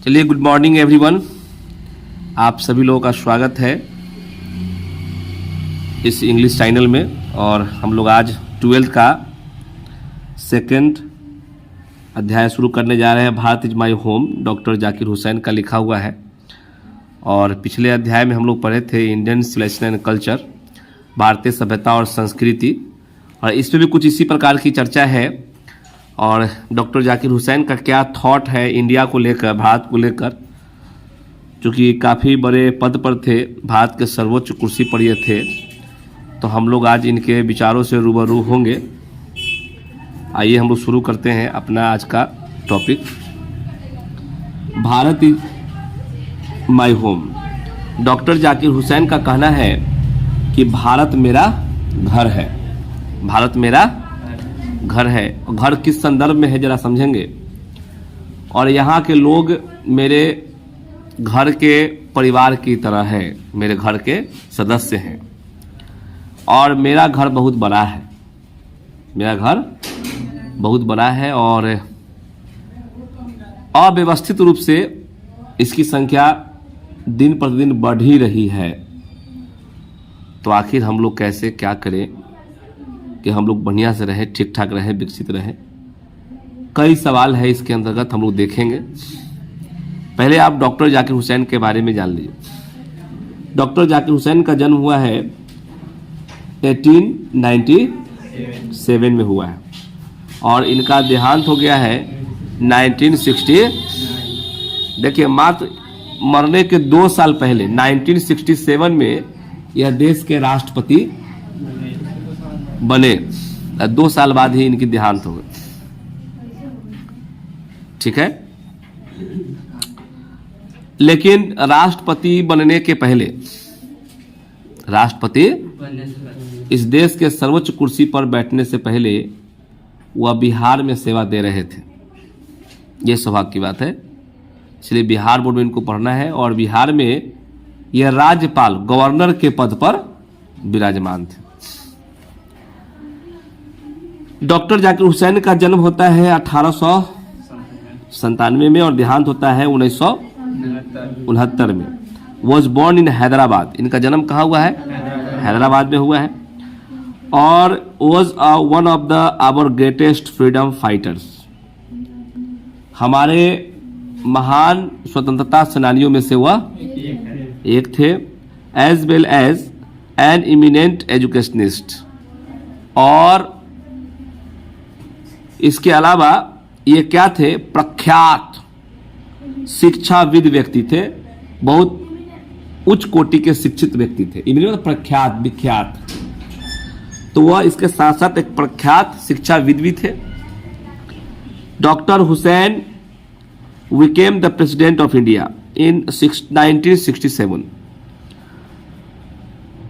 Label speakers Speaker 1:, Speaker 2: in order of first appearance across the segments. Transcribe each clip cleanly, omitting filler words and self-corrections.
Speaker 1: चलिए, good morning everyone. आप सभी लोगों का स्वागत है इस इंग्लिश चैनल में। और हम लोग आज 12th का सेकंड अध्याय शुरू करने जा रहे हैं। Bharat is my home, doctor Zakir Hussain का लिखा हुआ है। और पिछले अध्याय में हम लोग पढ़े थे इंडियन सिविलाइजेशन एंड कल्चर, भारतीय सभ्यता और संस्कृति, और इसमें भी कुछ इसी प्रकार की चर्चा है। और डॉक्टर जाकिर हुसैन का क्या थॉट है इंडिया को लेकर, भारत को लेकर, चूँकि काफ़ी बड़े पद पर थे, भारत के सर्वोच्च कुर्सी पर ये थे, तो हम लोग आज इनके विचारों से रूबरू होंगे। आइए हम लोग शुरू करते हैं अपना आज का topic. Bharat is my home. Doctor Zakir Hussain का कहना है कि भारत मेरा घर है। भारत मेरा घर है। घर किस संदर्भ में है जरा समझेंगे। और यहाँ के लोग मेरे घर के परिवार की तरह है, मेरे घर के सदस्य हैं। और मेरा घर बहुत बड़ा है। मेरा घर बहुत बड़ा है और अव्यवस्थित रूप से इसकी संख्या दिन प्रतिदिन बढ़ ही रही है। तो आखिर हम लोग कैसे क्या करें कि हम लोग बढ़िया से रहें, ठीक ठाक रहें, विकसित रहें। कई सवाल है इसके अंतर्गत हम लोग देखेंगे। पहले आप डॉक्टर जाकिर हुसैन के बारे में जान लीजिए। डॉक्टर जाकिर हुसैन का जन्म हुआ है 1897 में हुआ है और इनका देहांत हो गया है 1960। देखिए, मात्र मरने के 2 साल पहले 1967 में यह देश के राष्ट्रपति बने। 2 साल बाद ही इनकी देहांत हो गई। ठीक है। लेकिन राष्ट्रपति बनने के पहले, राष्ट्रपति इस देश के सर्वोच्च कुर्सी पर बैठने से पहले वह बिहार में सेवा दे रहे थे। यह सौभाग्य की बात है। इसलिए बिहार बोर्ड में इनको पढ़ना है। और बिहार में यह राज्यपाल, गवर्नर के पद पर विराजमान थे। डॉक्टर जाकिर हुसैन का जन्म होता है 1897 में और देहांत होता है 1969 में। Was born in Hyderabad. इनका जन्म कहाँ हुआ है? हैदराबाद में हुआ है। और was one of the our greatest freedom fighters. हमारे महान स्वतंत्रता सेनानियों में से वह एक थे। As well as an eminent educationist. और इसके अलावा ये क्या थे? प्रख्यात शिक्षाविद व्यक्ति थे। बहुत उच्च कोटि के शिक्षित व्यक्ति थे। इनमें प्रख्यात, विख्यात। तो वह इसके साथ साथ एक प्रख्यात शिक्षाविद भी थे। Doctor Hussain became the president of India in 1967।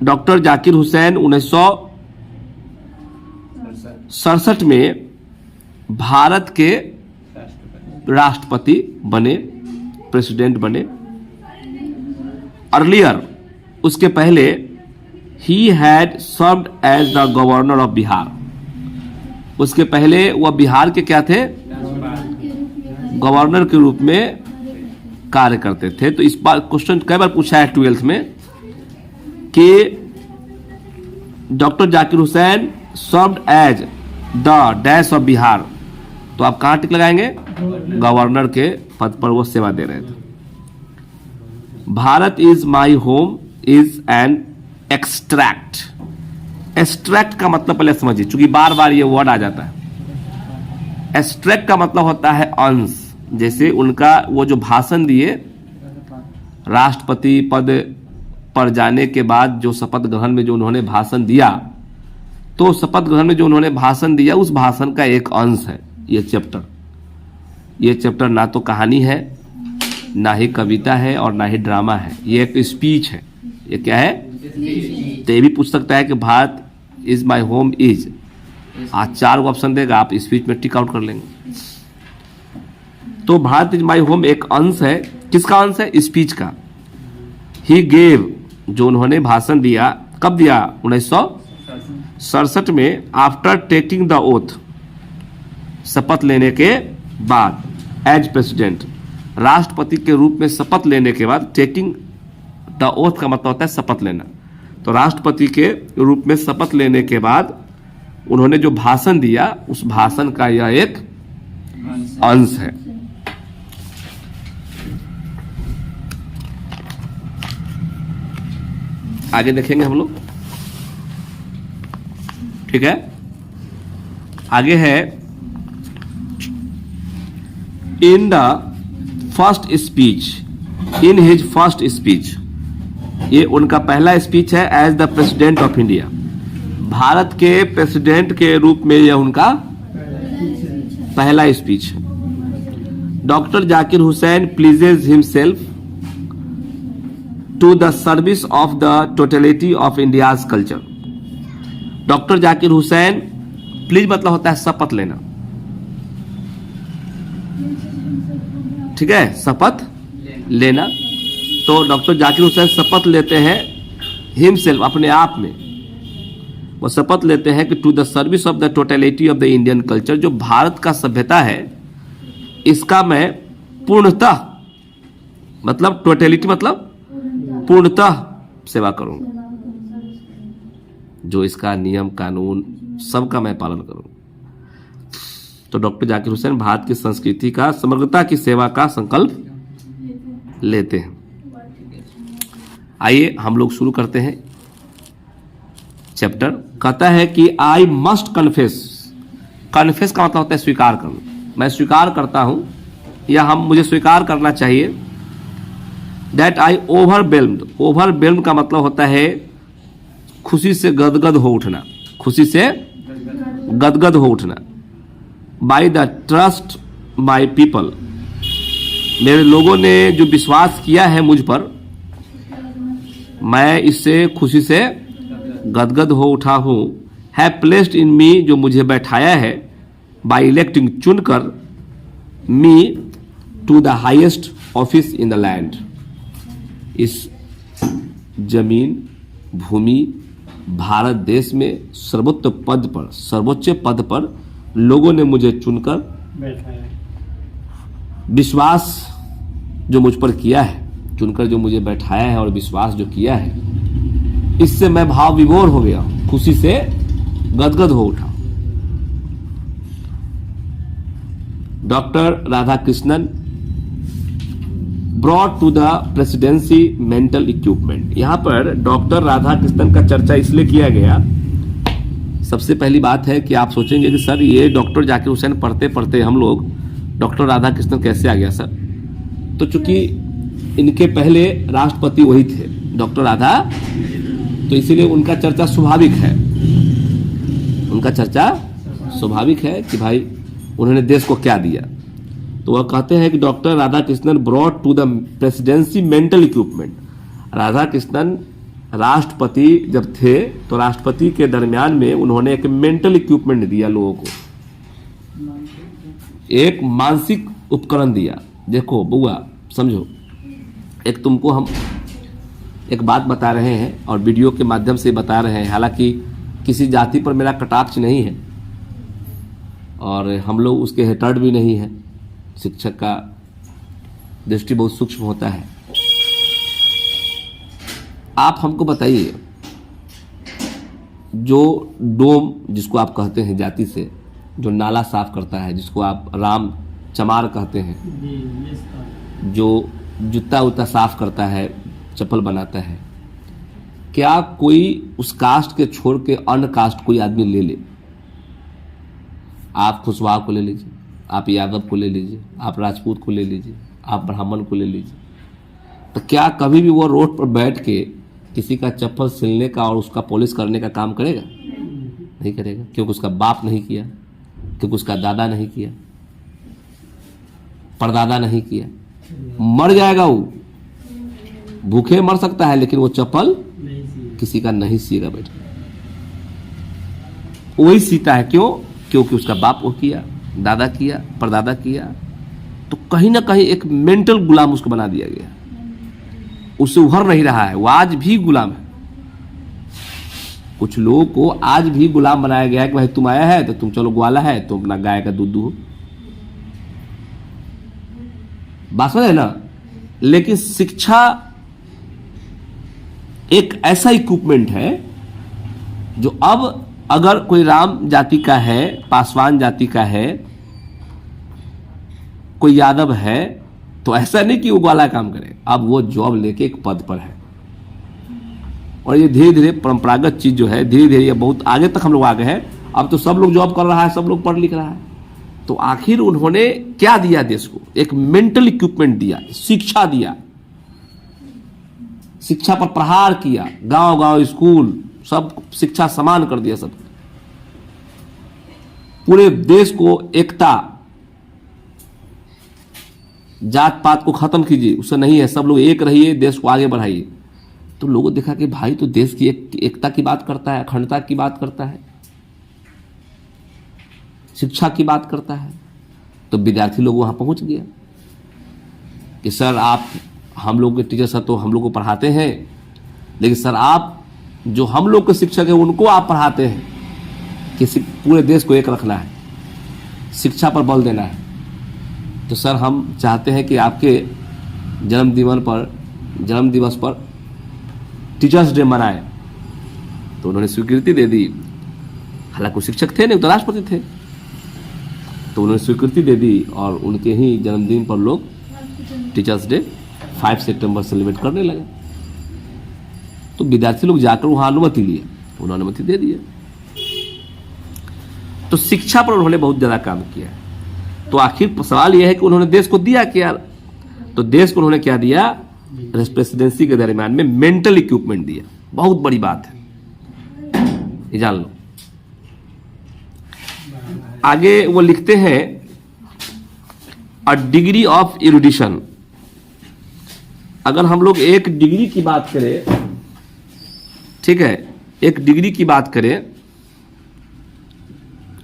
Speaker 1: Doctor Zakir Hussain 1967 में भारत के राष्ट्रपति बने, प्रेसिडेंट बने। अर्लियर, उसके पहले, he had served as the governor of Bihar. उसके पहले वह बिहार के क्या थे? गवर्नर के रूप में कार्य करते थे। तो इस बार क्वेश्चन कई बार पूछा है 12th में कि doctor Zakir Husain served as the dash of Bihar. तो आप कहां टिक लगाएंगे? गवर्नर के पद पर वो सेवा दे रहे थे। Bharat is my home is an extract. Extract का मतलब पहले समझिए, चूंकि बार बार ये वर्ड आ जाता है। एक्सट्रैक्ट का मतलब होता है अंश। जैसे उनका वो जो भाषण दिए राष्ट्रपति पद पर जाने के बाद, जो शपथ ग्रहण में जो उन्होंने भाषण दिया, तो शपथ ग्रहण में जो उन्होंने भाषण दिया उस भाषण का एक अंश है ये चैप्टर। ये चैप्टर ना तो कहानी है, ना ही कविता है और ना ही ड्रामा है। ये एक स्पीच है। ये क्या है? तो ये भी पूछ सकता है कि Bharat is my home is. आज 4 ऑप्शन देगा, आप स्पीच में टिक आउट कर लेंगे। तो भारत इज माई होम एक अंश है। किसका अंश है? स्पीच का। ही गेव, जो उन्होंने भाषण दिया, कब दिया? 1967 में, आफ्टर टेकिंग द ओथ, शपथ लेने के बाद, एज प्रेसिडेंट। राष्ट्रपति के रूप में शपथ लेने के बाद, टेकिंग द ओथ का मतलब होता है शपथ लेना, तो राष्ट्रपति के रूप में शपथ लेने के बाद उन्होंने जो भाषण दिया उस भाषण का यह एक अंश है। आगे देखेंगे हम लोग, ठीक है। आगे है in the first speech, in his first speech, ये उनका पहला स्पीच है as the president of India, Bharat के प्रेसिडेंट के रूप में यह उनका पहला स्पीच है। Doctor Zakir Husain pledges himself to the service of the totality of India's culture. Doctor Zakir Husain, pledge मतलब होता है शपथ लेना, ठीक है, शपथ लेना। तो डॉक्टर जाकिर हुसैन शपथ लेते हैं हिमसेल्फ, अपने आप में वो शपथ लेते हैं कि to the service of the totality of the Indian culture, जो भारत का सभ्यता है इसका मैं पूर्णतः, मतलब टोटलिटी मतलब पूर्णतः सेवा करूंगा, जो इसका नियम कानून सबका मैं पालन करूंगा। तो डॉक्टर जाकिर हुसैन भारत की संस्कृति का समग्रता की सेवा का संकल्प लेते हैं। आइए हम लोग शुरू करते हैं चैप्टर। कहता है कि आई मस्ट कन्फेस, कन्फेस का मतलब होता है स्वीकार करना, मैं स्वीकार करता हूं या हम मुझे स्वीकार करना चाहिए दैट आई ओवरवेल्म्ड, ओवरवेल्म्ड का मतलब होता है खुशी से गदगद हो उठना, खुशी से गदगद हो उठना। By the trust my people, मेरे लोगों ने जो विश्वास किया है मुझ पर, मैं इससे खुशी से गदगद हो उठा हूं। हैव प्लेस्ड इन मी, जो मुझे बैठाया है, बाय इलेक्टिंग, चुनकर, me to the highest office in the land, इस जमीन भूमि भारत देश में सर्वोच्च पद पर लोगों ने मुझे चुनकर बैठाया, विश्वास जो मुझ पर किया है, चुनकर जो मुझे बैठाया है और विश्वास जो किया है, इससे मैं भाव विभोर हो गया, खुशी से गदगद हो उठा। Doctor Radhakrishnan brought to the presidency mental equipment, यहां पर डॉक्टर राधाकृष्णन का चर्चा इसलिए किया गया, सबसे पहली बात है कि आप सोचेंगे कि सर ये डॉक्टर जाकिर हुसैन पढ़ते पढ़ते हम लोग डॉक्टर राधाकृष्णन कैसे आ गया सर, तो चूंकि इनके पहले राष्ट्रपति वही थे डॉक्टर राधा, तो इसीलिए उनका चर्चा स्वाभाविक है, उनका चर्चा स्वाभाविक है कि भाई उन्होंने देश को क्या दिया। तो वह कहते हैं कि doctor Radhakrishnan brought to the presidency mental equipment, Radhakrishnan राष्ट्रपति जब थे तो राष्ट्रपति के दरमियान में उन्होंने एक मेंटल इक्विपमेंट दिया लोगों को, एक मानसिक उपकरण दिया। देखो बुआ समझो, एक तुमको हम एक बात बता रहे हैं और वीडियो के माध्यम से बता रहे हैं, हालांकि किसी जाति पर मेरा कटाक्ष नहीं है और हम लोग उसके हेटर्ड भी नहीं है, शिक्षक का दृष्टि बहुत सूक्ष्म होता है। आप हमको बताइए, जो डोम जिसको आप कहते हैं जाति से, जो नाला साफ करता है, जिसको आप राम चमार कहते हैं, जो जूता उता साफ करता है, चप्पल बनाता है, क्या कोई उस कास्ट के छोड़ के अन्य कास्ट कोई आदमी ले ले? आप कुशवाहा को ले लीजिए, आप यादव को ले लीजिए, आप राजपूत को ले लीजिए, आप ब्राह्मण को ले लीजिए, तो क्या कभी भी वो रोड पर बैठ के किसी का चप्पल सिलने का और उसका पॉलिश करने का काम करेगा? नहीं करेगा, क्योंकि उसका बाप नहीं किया, क्योंकि उसका दादा नहीं किया, परदादा नहीं किया। मर जाएगा, वो भूखे मर सकता है, लेकिन वो चप्पल किसी का नहीं सीएगा बेटा, वही सीता है। क्यों? क्योंकि उसका बाप वो किया, दादा किया, परदादा किया। तो कहीं ना कहीं एक मेंटल गुलाम उसको बना दिया गया, उससे उभर नहीं रहा है, वो आज भी गुलाम है। कुछ लोगों को आज भी गुलाम बनाया गया है कि भाई तुम आया है तो तुम चलो ग्वाला है, तुम अपना गाय का दूध दो। बात समझ है ना। लेकिन शिक्षा एक ऐसा इक्विपमेंट है जो अब अगर कोई राम जाति का है, पासवान जाति का है, कोई यादव है, तो ऐसा नहीं कि वो वाला काम करे, अब वो जॉब लेके एक पद पर है। और ये धीरे धीरे परंपरागत चीज जो है, धीरे धीरे ये बहुत आगे तक हम लोग आ गए हैं। अब तो सब लोग जॉब कर रहा है, सब लोग पढ़ लिख रहा है। तो आखिर उन्होंने क्या दिया देश को? एक मेंटल इक्विपमेंट दिया, शिक्षा दिया, शिक्षा पर प्रहार किया, गांव गांव स्कूल सब शिक्षा समान कर दिया। सब पूरे देश को एकता, जात पात को खत्म कीजिए, उससे नहीं है, सब लोग एक रहिए, देश को आगे बढ़ाइए। तो लोगों ने देखा कि भाई तो देश की एकता की बात करता है, अखंडता की बात करता है, शिक्षा की बात करता है। तो विद्यार्थी लोग वहां पहुंच गया कि सर आप हम लोग के टीचर सर तो हम लोग को पढ़ाते हैं, लेकिन सर आप जो हम लोग के शिक्षक है उनको आप पढ़ाते हैं कि पूरे देश को एक रखना है, शिक्षा पर बल देना है। तो सर हम चाहते हैं कि आपके जन्म दिवस पर टीचर्स डे मनाएं। तो उन्होंने स्वीकृति दे दी। हालांकि शिक्षक थे नहीं, तो राष्ट्रपति थे, तो उन्होंने स्वीकृति दे दी और उनके ही जन्मदिन पर लोग टीचर्स डे 5 सितंबर सेलिब्रेट करने लगे। तो विद्यार्थी लोग जाकर वहां अनुमति लिए, उन्होंने अनुमति दे दी। तो शिक्षा पर उन्होंने बहुत ज्यादा काम किया है। तो आखिर सवाल यह है कि उन्होंने देश को दिया क्या? तो देश को उन्होंने क्या दिया? प्रेसिडेंसी के दरमियान में मेंटल इक्विपमेंट दिया। बहुत बड़ी बात है, ये जान लो। आगे वो लिखते हैं अ डिग्री ऑफ इरुडिशन। अगर हम लोग एक डिग्री की बात करें, ठीक है, एक डिग्री की बात करें,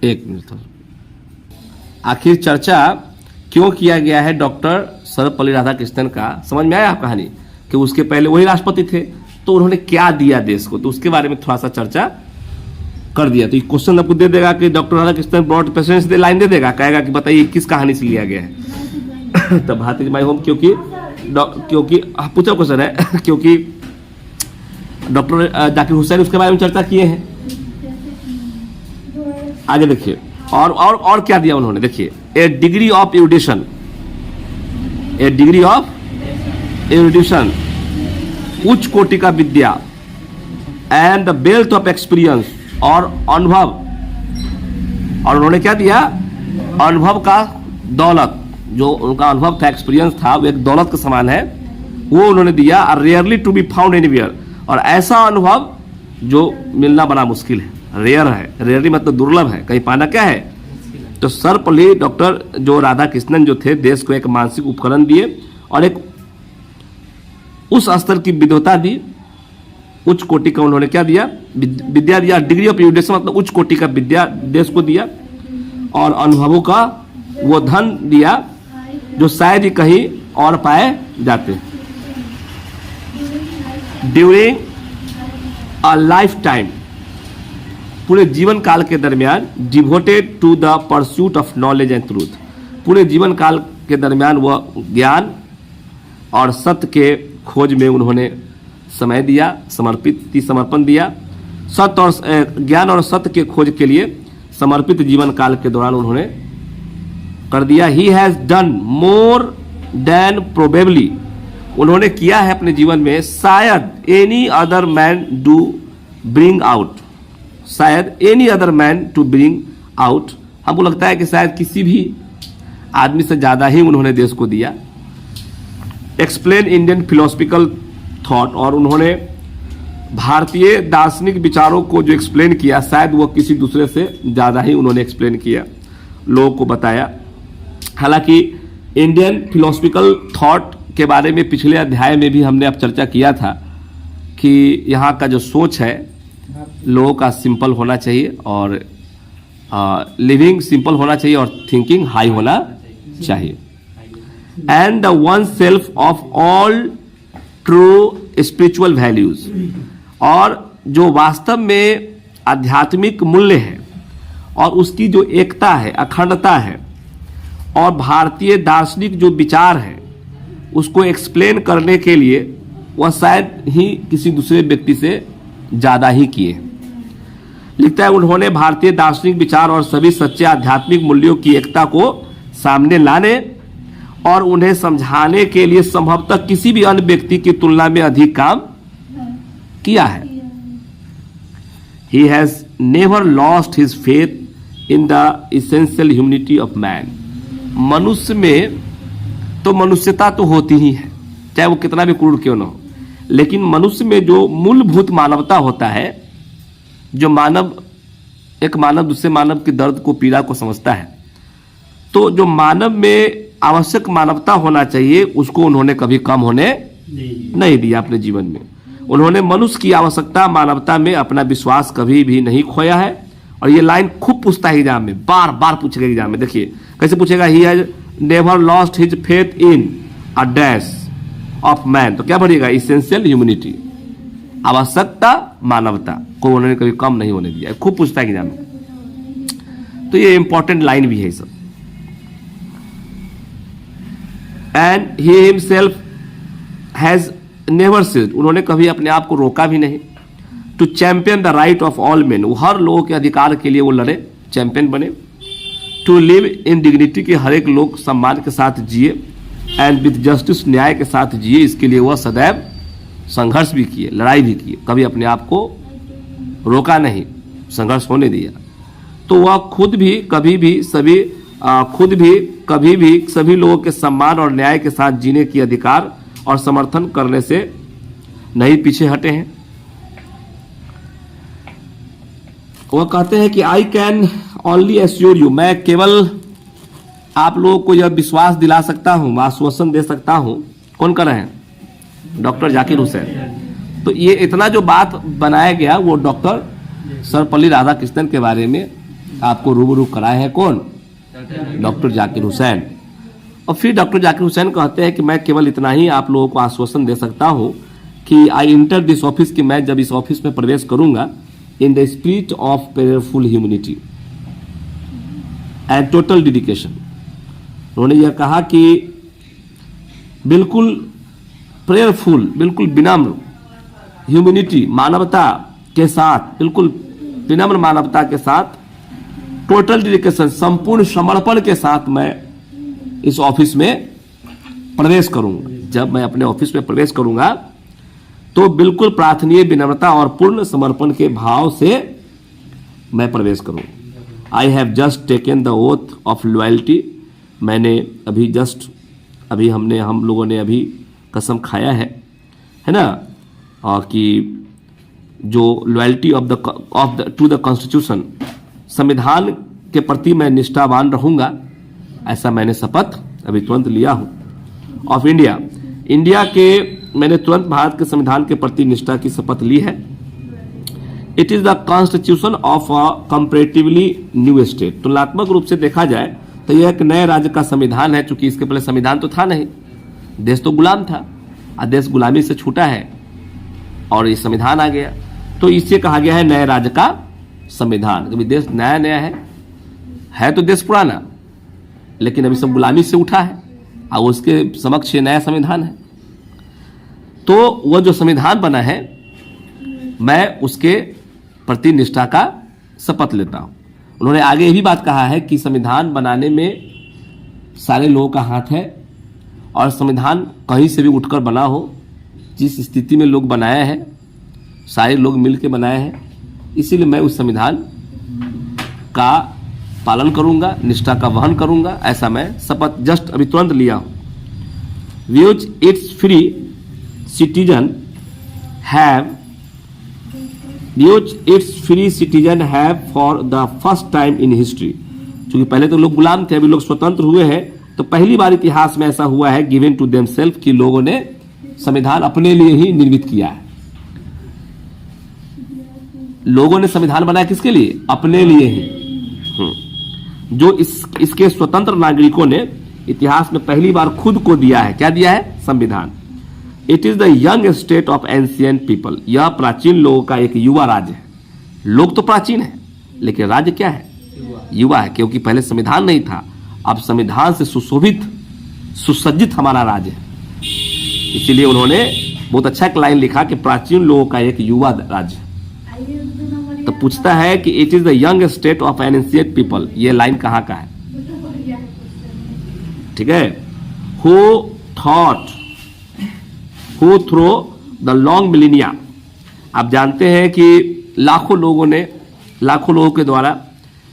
Speaker 1: एक मिनट, आखिर चर्चा क्यों किया गया है डॉक्टर सर्वपल्ली राधाकृष्णन का? समझ में आया आप कहानी कि उसके पहले वही राष्ट्रपति थे, तो उन्होंने क्या दिया देश को, तो उसके बारे में थोड़ा सा चर्चा कर दिया। तो ये क्वेश्चन आपको दे देगा कि doctor Radhakrishnan broad presidency line दे देगा, कहेगा कि बताइए किस कहानी से लिया गया है। तब भारत इज माय होम, क्योंकि पूछा क्वेश्चन है क्योंकि डॉक्टर जाकिर हुसैन उसके बारे में चर्चा किए हैं। आगे देखिए और क्या दिया उन्होंने, देखिए a degree of erudition, a degree of erudition, उच्च कोटि का विद्या, and the wealth of experience, और अनुभव। और उन्होंने क्या दिया? अनुभव का दौलत, जो उनका अनुभव था, एक्सपीरियंस था, वो एक दौलत के समान है, वो उन्होंने दिया। Rarely to be found anywhere, और ऐसा अनुभव जो मिलना बड़ा मुश्किल है, रेयर है। रेयरली मतलब दुर्लभ है, कहीं पाना क्या है। तो सर्वपल्ली डॉक्टर जो राधाकृष्णन जो थे, देश को एक मानसिक उपकरण दिए और एक उस स्तर की विद्वता दी, उच्च कोटि का उन्होंने क्या दिया? विद्या दिया। डिग्री ऑफ एजुकेशन मतलब उच्च कोटि का विद्या देश को दिया, और अनुभवों का वो धन दिया जो शायद ही कहीं और पाए जाते। ड्यूरिंग अ लाइफ टाइम, पूरे जीवन काल के दरमियान, devoted to the pursuit of knowledge and truth, पूरे जीवन काल के दरमियान वह ज्ञान और सत्य के खोज में उन्होंने समय दिया, समर्पण दिया। सत्य और ज्ञान और सत्य के खोज के लिए समर्पित जीवन काल के दौरान उन्होंने कर दिया। He has done more than probably, उन्होंने किया है अपने जीवन में शायद any other man to bring out, शायद any other man to bring out, हमको लगता है कि शायद किसी भी आदमी से ज्यादा ही उन्होंने देश को दिया। एक्सप्लेन इंडियन फिलोसफिकल थॉट, और उन्होंने भारतीय दार्शनिक विचारों को जो एक्सप्लेन किया, शायद वो किसी दूसरे से ज़्यादा ही उन्होंने एक्सप्लेन किया, लोगों को बताया। हालांकि इंडियन फिलोसफिकल थॉट के बारे में पिछले अध्याय में भी हमने अब चर्चा किया था कि यहाँ का जो सोच है लोगों का सिंपल होना चाहिए, और लिविंग सिंपल होना चाहिए, और थिंकिंग हाई होना चाहिए। And the one self of all true spiritual values, और जो वास्तव में आध्यात्मिक मूल्य है और उसकी जो एकता है, अखंडता है, और भारतीय दार्शनिक जो विचार है उसको एक्सप्लेन करने के लिए वह शायद ही किसी दूसरे व्यक्ति से ज़्यादा ही किए। लिखता है, उन्होंने भारतीय दार्शनिक विचार और सभी सच्चे आध्यात्मिक मूल्यों की एकता को सामने लाने और उन्हें समझाने के लिए संभवतः किसी भी अन्य व्यक्ति की तुलना में अधिक काम किया है। He has never lost his faith in the essential humanity of man. मनुष्य में तो मनुष्यता तो होती ही है, चाहे वो कितना भी क्रूर क्यों ना हो, लेकिन मनुष्य में जो मूलभूत मानवता होता है, जो एक मानव दूसरे मानव के दर्द को, पीड़ा को समझता है, तो जो मानव में आवश्यक मानवता होना चाहिए उसको उन्होंने कभी कम होने नहीं दिया अपने जीवन में। उन्होंने मनुष्य की आवश्यकता, मानवता में अपना विश्वास कभी भी नहीं खोया है। और ये लाइन खूब पूछता है एग्जाम में, बार बार पूछेगा एग्जाम में। देखिए कैसे पूछेगा, he has never lost his faith in a dash of man. तो क्या बढ़ेगा, इसेंशियल ह्यूमैनिटी, आवश्यकता मानवता को उन्होंने कभी कम नहीं होने दिया। खूब पूछता है एग्जाम में, तो ये इंपॉर्टेंट लाइन भी है सब। And he himself has never said, उन्होंने कभी अपने आप को रोका भी नहीं। To champion the right of all men, वो हर लोगों के अधिकार के लिए वो लड़े, चैंपियन बने। टू लिव इन डिग्निटी, के हर एक लोग सम्मान के साथ जिए। एंड विद जस्टिस, न्याय के साथ जिए, इसके लिए वह सदैव संघर्ष भी किए, लड़ाई भी किए, कभी अपने आप को रोका नहीं, संघर्ष होने दिया। तो वह खुद भी कभी भी सभी लोगों के सम्मान और न्याय के साथ जीने की अधिकार और समर्थन करने से नहीं पीछे हटे हैं। वह कहते हैं कि I can only assure you, मैं केवल आप लोगों को यह विश्वास दिला सकता हूं, आश्वासन दे सकता हूं। कौन कर रहे हैं, डॉक्टर जाकिर हुसैन। तो ये इतना जो बात बनाया गया वो डॉक्टर सर्वपल्ली राधाकृष्णन के बारे में आपको रूबरू कराए हैं। कौन, डॉक्टर जाकिर हुसैन। और फिर डॉक्टर जाकिर हुसैन कहते हैं कि मैं केवल इतना ही आप लोगों को आश्वासन दे सकता हूं कि आई इंटर दिस ऑफिस, कि मैं जब इस ऑफिस में प्रवेश करूंगा, in the spirit of prayerful humanity and total dedication. उन्होंने यह कहा कि बिल्कुल प्रेयरफुल, बिल्कुल विनम्र ह्यूमैनिटी, मानवता के साथ, बिल्कुल विनम्र मानवता के साथ, टोटल डेडिकेशन, संपूर्ण समर्पण के साथ मैं इस ऑफिस में प्रवेश करूंगा। जब मैं अपने ऑफिस में प्रवेश करूंगा तो बिल्कुल प्रार्थनीय, विनम्रता और पूर्ण समर्पण के भाव से मैं प्रवेश करूंगा। I have just taken the oath of loyalty, मैंने हम लोगों ने अभी कसम खाया है ना, और कि जो लॉयल्टी टू द कॉन्स्टिट्यूशन, संविधान के प्रति मैं निष्ठावान रहूंगा, ऐसा मैंने शपथ अभी तुरंत लिया हूं। ऑफ इंडिया के, मैंने तुरंत भारत के संविधान के प्रति निष्ठा की शपथ ली है। It is the constitution of a comparatively new state, तुलनात्मक रूप से देखा जाए तो यह एक नए राज्य का संविधान है, क्योंकि इसके पहले संविधान तो था नहीं, देश तो गुलाम था, और देश गुलामी से छूटा है और ये संविधान आ गया, तो इससे कहा गया है नए राज्य का संविधान। क्योंकि देश नया नया है तो देश पुराना, लेकिन अभी सब गुलामी से उठा है और उसके समक्ष ये नया संविधान है। तो वह जो संविधान बना है, मैं उसके प्रति निष्ठा का शपथ लेता हूं। उन्होंने आगे ये भी बात कहा है कि संविधान बनाने में सारे लोगों का हाथ है, और संविधान कहीं से भी उठकर बना हो, जिस स्थिति में लोग बनाया है, सारे लोग मिलकर बनाए हैं, इसीलिए मैं उस संविधान का पालन करूंगा, निष्ठा का वहन करूंगा, ऐसा मैं शपथ जस्ट अभी तुरंत लिया हूं। Views it's free citizen have for the first time in history, क्योंकि पहले तो लोग गुलाम थे, अभी लोग स्वतंत्र हुए हैं, तो पहली बार इतिहास में ऐसा हुआ है, गिवन टू देमसेल्फ, कि लोगों ने संविधान अपने लिए ही निर्मित किया है। लोगों ने संविधान बनाया किसके लिए, अपने लिए ही। जो इसके स्वतंत्र नागरिकों ने इतिहास में पहली बार खुद को दिया है, क्या दिया है, संविधान। It is the young state of ancient people, यह प्राचीन लोगों का एक युवा राज्य है। लोग तो प्राचीन है, लेकिन राज्य क्या है, युवा है, क्योंकि पहले संविधान नहीं था, अब संविधान से सुशोभित सुसज्जित हमारा राज्य है। इसीलिए उन्होंने बहुत अच्छा एक लाइन लिखा कि प्राचीन लोगों का एक युवा राज्य। तो पूछता है कि it is the young state of N ancient people, ये लाइन कहाँ का है? ठीक है, who through the long Melania, आप जानते हैं कि लाखों लोगों के द्वारा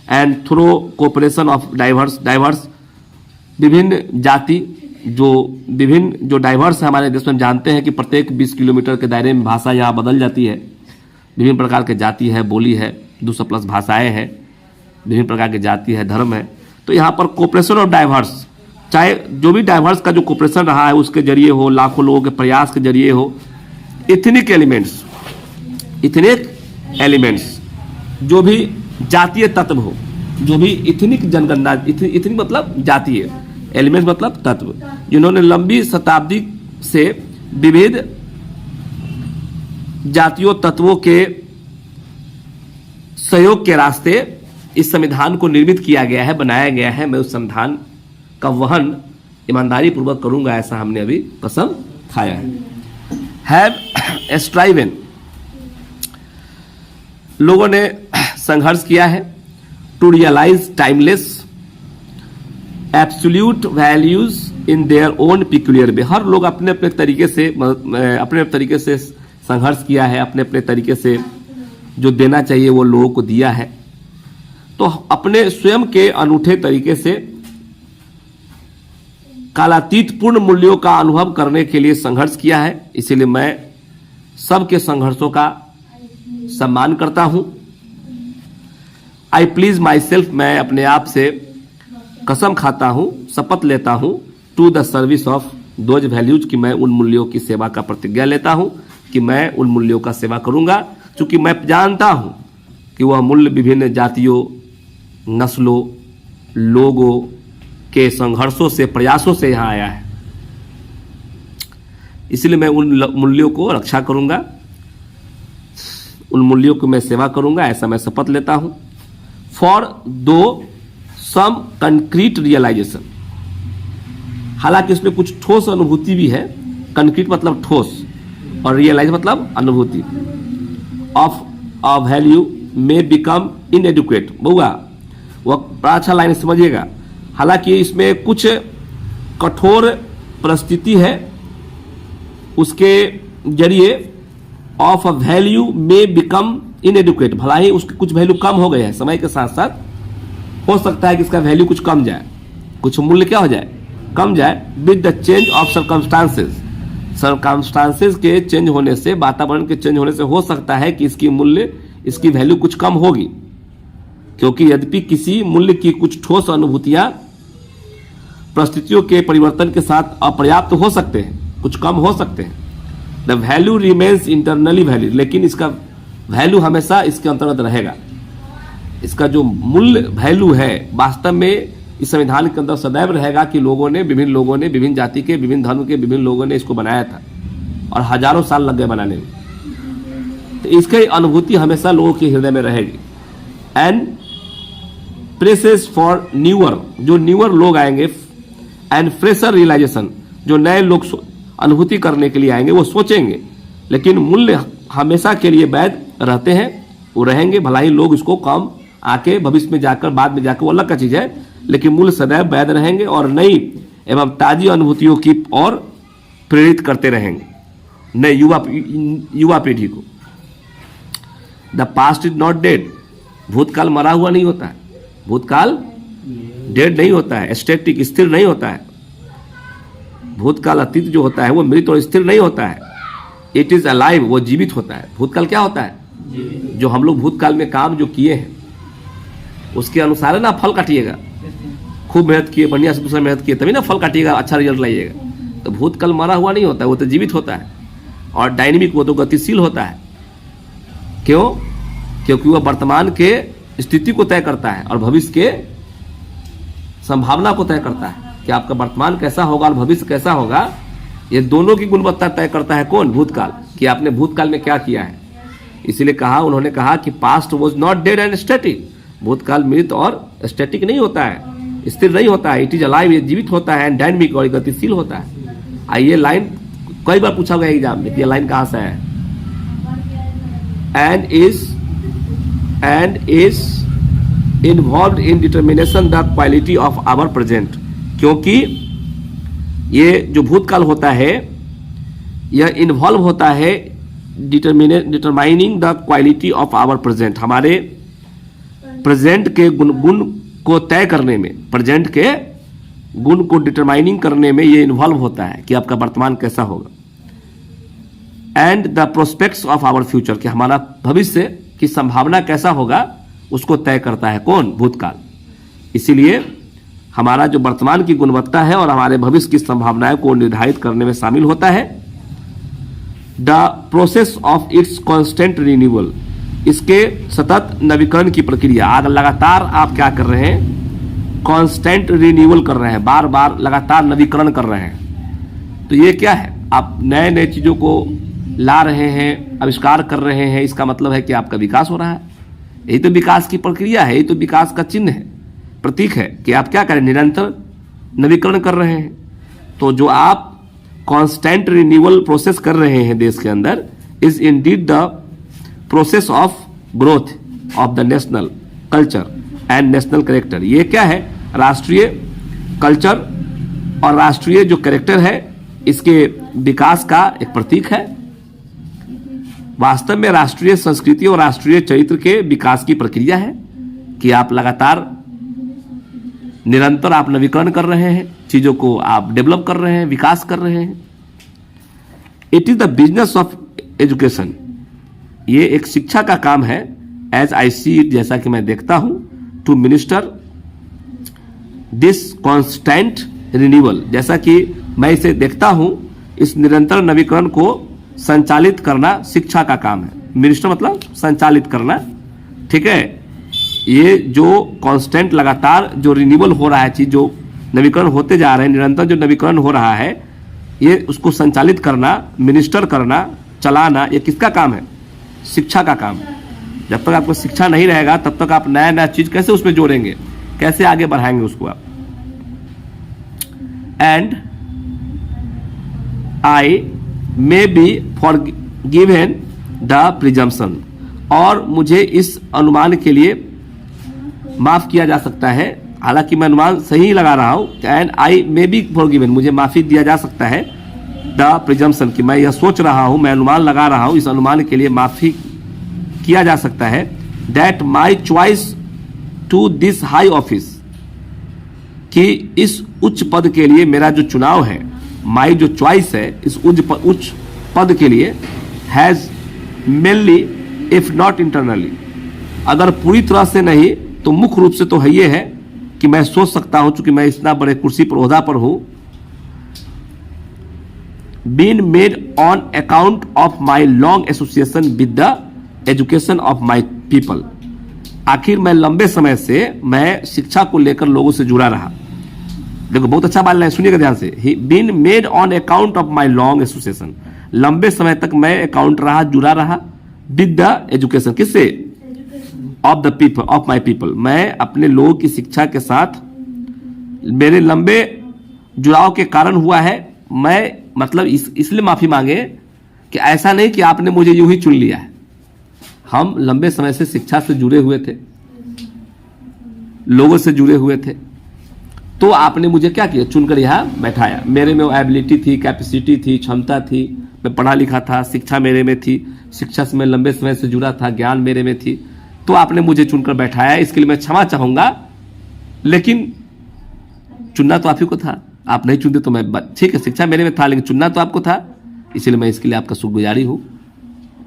Speaker 1: and through cooperation of diverse विभिन्न जाति जो डाइवर्स है हमारे देश में, जानते हैं कि प्रत्येक 20 किलोमीटर के दायरे में भाषा यहाँ बदल जाती है। विभिन्न प्रकार के जाति है, बोली है, 200+ भाषाएं हैं, विभिन्न प्रकार की जाति है, धर्म है। तो यहाँ पर कोऑपरेशन ऑफ डाइवर्स, चाहे जो भी डाइवर्स का जो कोऑपरेशन रहा है उसके जरिए हो, लाखों लोगों के प्रयास के जरिए हो, इथनिक एलिमेंट्स जो भी जातीय तत्व हो, जो भी इथनिक जनगणना, इथनिक मतलब जातीय, एलिमेंट्स मतलब तत्व, जिन्होंने लंबी शताब्दी से विविध जातियों तत्वों के सहयोग के रास्ते इस संविधान को निर्मित किया गया है, बनाया गया है। मैं उस संविधान का वहन ईमानदारी पूर्वक करूंगा, ऐसा हमने अभी कसम खाया है। हैव स्ट्राइवन, लोगों ने संघर्ष किया है to realise timeless absolute values in their own peculiar way. हर लोग अपने अपने तरीके से संघर्ष किया है, अपने अपने तरीके से जो देना चाहिए वो लोगों को दिया है। तो अपने स्वयं के अनूठे तरीके से कालातीत पूर्ण मूल्यों का अनुभव करने के लिए संघर्ष किया है। इसीलिए मैं सबके संघर्षों का सम्मान करता हूं। आई प्लीज माई सेल्फ, मैं अपने आप से कसम खाता हूं, शपथ लेता हूं, to the service of those values, कि मैं उन मूल्यों की सेवा का प्रतिज्ञा लेता हूं कि मैं उन मूल्यों का सेवा करूंगा, क्योंकि मैं जानता हूं कि वह मूल्य विभिन्न जातियों, नस्लों, लोगों के संघर्षों से, प्रयासों से यहाँ आया है। इसलिए मैं उन मूल्यों को रक्षा करूंगा, उन मूल्यों को मैं सेवा करूंगा, ऐसा मैं शपथ लेता हूं। फॉर दो सम कंक्रीट रियलाइजेशन, हालांकि इसमें कुछ ठोस अनुभूति भी है। कंक्रीट मतलब ठोस और रियलाइज मतलब अनुभूति। Of a value may become inadequate, बहुआ वह बड़ा अच्छा लाइन समझिएगा। हालांकि इसमें कुछ कठोर परिस्थिति है, उसके जरिए of a value may become inadequate, भला ही उसके कुछ वैल्यू कम हो गए हैं समय के साथ साथ, हो सकता है कि इसका वैल्यू कुछ कम जाए, कुछ मूल्य क्या हो जाए, कम जाए। With the change of circumstances के चेंज होने से, वातावरण के चेंज होने से हो सकता है कि इसकी मूल्य, इसकी वैल्यू कुछ कम होगी, क्योंकि यद्यपि किसी मूल्य की कुछ ठोस अनुभूतियां परिस्थितियों के परिवर्तन के साथ अपर्याप्त हो सकते हैं, कुछ कम हो सकते हैं। The value remains internally valid, लेकिन इसका वैल्यू हमेशा इसके अंतर्गत रहेगा। इसका जो मूल्य वैल्यू है वास्तव में इस संविधान के अंदर सदैव रहेगा कि विभिन्न लोगों ने, विभिन्न जाति के, विभिन्न धर्म के विभिन्न लोगों ने इसको बनाया था और हजारों साल लग गए बनाने में। तो इसकी अनुभूति हमेशा लोगों के हृदय में रहेगी। एंड प्रेसेस फॉर न्यूअर, जो न्यूअर लोग आएंगे, एंड फ्रेशर रियलाइजेशन, जो नए लोग अनुभूति करने के लिए आएंगे वो सोचेंगे, लेकिन मूल्य हमेशा के लिए वैध रहते हैं, वो रहेंगे। भला ही लोग इसको कम आके भविष्य में जाकर, बाद में जाकर, वो अलग का चीज है, लेकिन मूल्य सदैव वैध रहेंगे और नई एवं ताजी अनुभूतियों की ओर प्रेरित करते रहेंगे नए युवा पीढ़ी को। The past is not dead, भूतकाल मरा हुआ नहीं होता है, भूतकाल डेड नहीं होता है, स्टैटिक स्थिर नहीं होता है। भूतकाल अतीत जो होता है वो मृत और स्थिर नहीं होता है। इट इज अलाइव, वो जीवित होता है। भूतकाल क्या होता है? जो हम लोग भूतकाल में काम जो किए हैं उसके अनुसार ना फल काटिएगा। खूब मेहनत किए, बढ़िया से दूसरा मेहनत किए, तभी ना फल काटिएगा, अच्छा रिजल्ट लाइएगा। तो भूतकाल मरा हुआ नहीं होता है, वो तो जीवित होता है और डायनेमिक, वो तो गतिशील होता है। क्यों? क्योंकि वह वर्तमान के स्थिति को तय करता है और भविष्य के संभावना को तय करता है कि आपका वर्तमान कैसा होगा और भविष्य कैसा होगा। ये दोनों की गुणवत्ता तय करता है कौन? भूतकाल, कि आपने भूतकाल में क्या किया है। इसीलिए उन्होंने कहा कि past was not dead and static, भूतकाल मृत और स्टैटिक नहीं होता है, स्थिर नहीं होता है। इट इज अलाइव, ये जीवित होता है, एंड डायनेमिक, और गतिशील होता है। आइए लाइन कई बार पूछा गया एग्जाम में कि ये लाइन कहां से है। And is involve in determination the quality of our present, क्योंकि ये जो भूतकाल होता है यह इन्वॉल्व होता है determining the quality of our present, हमारे प्रेजेंट के गुण को तय करने में, प्रेजेंट के गुण को डिटरमाइनिंग करने में ये इन्वॉल्व होता है कि आपका वर्तमान कैसा होगा। And the prospects of our future, कि हमारा भविष्य की संभावना कैसा होगा उसको तय करता है कौन, भूतकाल। इसीलिए हमारा जो वर्तमान की गुणवत्ता है और हमारे भविष्य की संभावनाएं को निर्धारित करने में शामिल होता है। The process of its constant renewal, इसके सतत नवीकरण की प्रक्रिया। आग लगातार आप क्या कर रहे हैं, कांस्टेंट रिन्यूअल कर रहे हैं, बार बार लगातार नवीकरण कर रहे हैं। तो ये क्या है, आप नए नए चीजों को ला रहे हैं, आविष्कार कर रहे हैं, इसका मतलब है कि आपका विकास हो रहा है। यही तो विकास की प्रक्रिया है, यही तो विकास का चिन्ह है, प्रतीक है कि आप क्या करें, निरंतर नवीकरण कर रहे हैं। तो जो आप कांस्टेंट रिन्यूअल प्रोसेस कर रहे हैं देश के अंदर, is Indeed the process of growth of the national culture and national character. ये क्या है, राष्ट्रीय कल्चर और राष्ट्रीय जो कैरेक्टर है इसके विकास का एक प्रतीक है। वास्तव में राष्ट्रीय संस्कृति और राष्ट्रीय चरित्र के विकास की प्रक्रिया है कि आप लगातार निरंतर आप नवीकरण कर रहे हैं, चीजों को आप डेवलप कर रहे हैं, विकास कर रहे हैं। It is the business of education, ये एक शिक्षा का काम है। एज आई सी इट, जैसा कि मैं देखता हूं, to minister this constant renewal, जैसा कि मैं इसे देखता हूं, इस निरंतर नवीकरण को संचालित करना शिक्षा का काम है। मिनिस्टर मतलब संचालित करना, ठीक है। ये जो कांस्टेंट लगातार जो रिन्यूअल हो रहा है, चीज जो नवीकरण होते जा रहे हैं, निरंतर जो नवीकरण हो रहा है, ये उसको संचालित करना, मिनिस्टर करना, चलाना, ये किसका काम है, शिक्षा का काम है। जब तक आपको शिक्षा नहीं रहेगा तब तक आप नया नया चीज कैसे उसमें जोड़ेंगे, कैसे आगे बढ़ाएंगे उसको आप। And I may be for given the presumption, और मुझे इस अनुमान के लिए माफ किया जा सकता है, हालांकि मैं अनुमान सही लगा रहा हूं। And I may be for given, मुझे माफी दिया जा सकता है द प्रिजम्पशन, कि मैं यह सोच रहा हूं, मैं अनुमान लगा रहा हूं, इस अनुमान के लिए माफी किया जा सकता है। That my choice to this high office, कि इस उच्च पद के लिए मेरा जो चुनाव है, माई जो चॉइस है इस उच्च पद के लिए, has mainly if not internally, अगर पूरी तरह से नहीं तो मुख्य रूप से तो है ये है कि मैं सोच सकता हूं, चूंकि मैं इतना बड़े कुर्सी पर ओहदा पर हूं, been made on account of my long association with the education of my people. आखिर मैं लंबे समय से मैं शिक्षा को लेकर लोगों से जुड़ा रहा। देखो बहुत अच्छा बात है, सुनिएगा ध्यान से। He been made on account of my long association, लंबे समय तक मैं अकाउंट रहा, जुड़ा रहा, विद द एजुकेशन, किससे, of the people, of my people. मैं अपने लोगों की शिक्षा के साथ मेरे लंबे जुड़ाव के कारण हुआ है। मैं मतलब इसलिए माफी मांगे कि ऐसा नहीं कि आपने मुझे यूं ही चुन लिया है। हम लंबे समय से शिक्षा से जुड़े हुए थे, लोगों से जुड़े हुए थे, तो आपने मुझे क्या किया, चुनकर यहां बैठाया। मेरे में एबिलिटी थी, कैपेसिटी थी, क्षमता थी, मैं पढ़ा लिखा था, शिक्षा मेरे में थी, शिक्षा से मैं लंबे समय से जुड़ा था, ज्ञान मेरे में थी, तो आपने मुझे चुनकर बैठाया। इसके लिए मैं क्षमा चाहूंगा, लेकिन चुनना तो आप ही को था, आप नहीं चुनते तो मैं, ठीक है, शिक्षा मेरे में था लेकिन चुनना तो आपको था, इसलिए मैं इसके लिए आपका शुक्रगुजारी हूं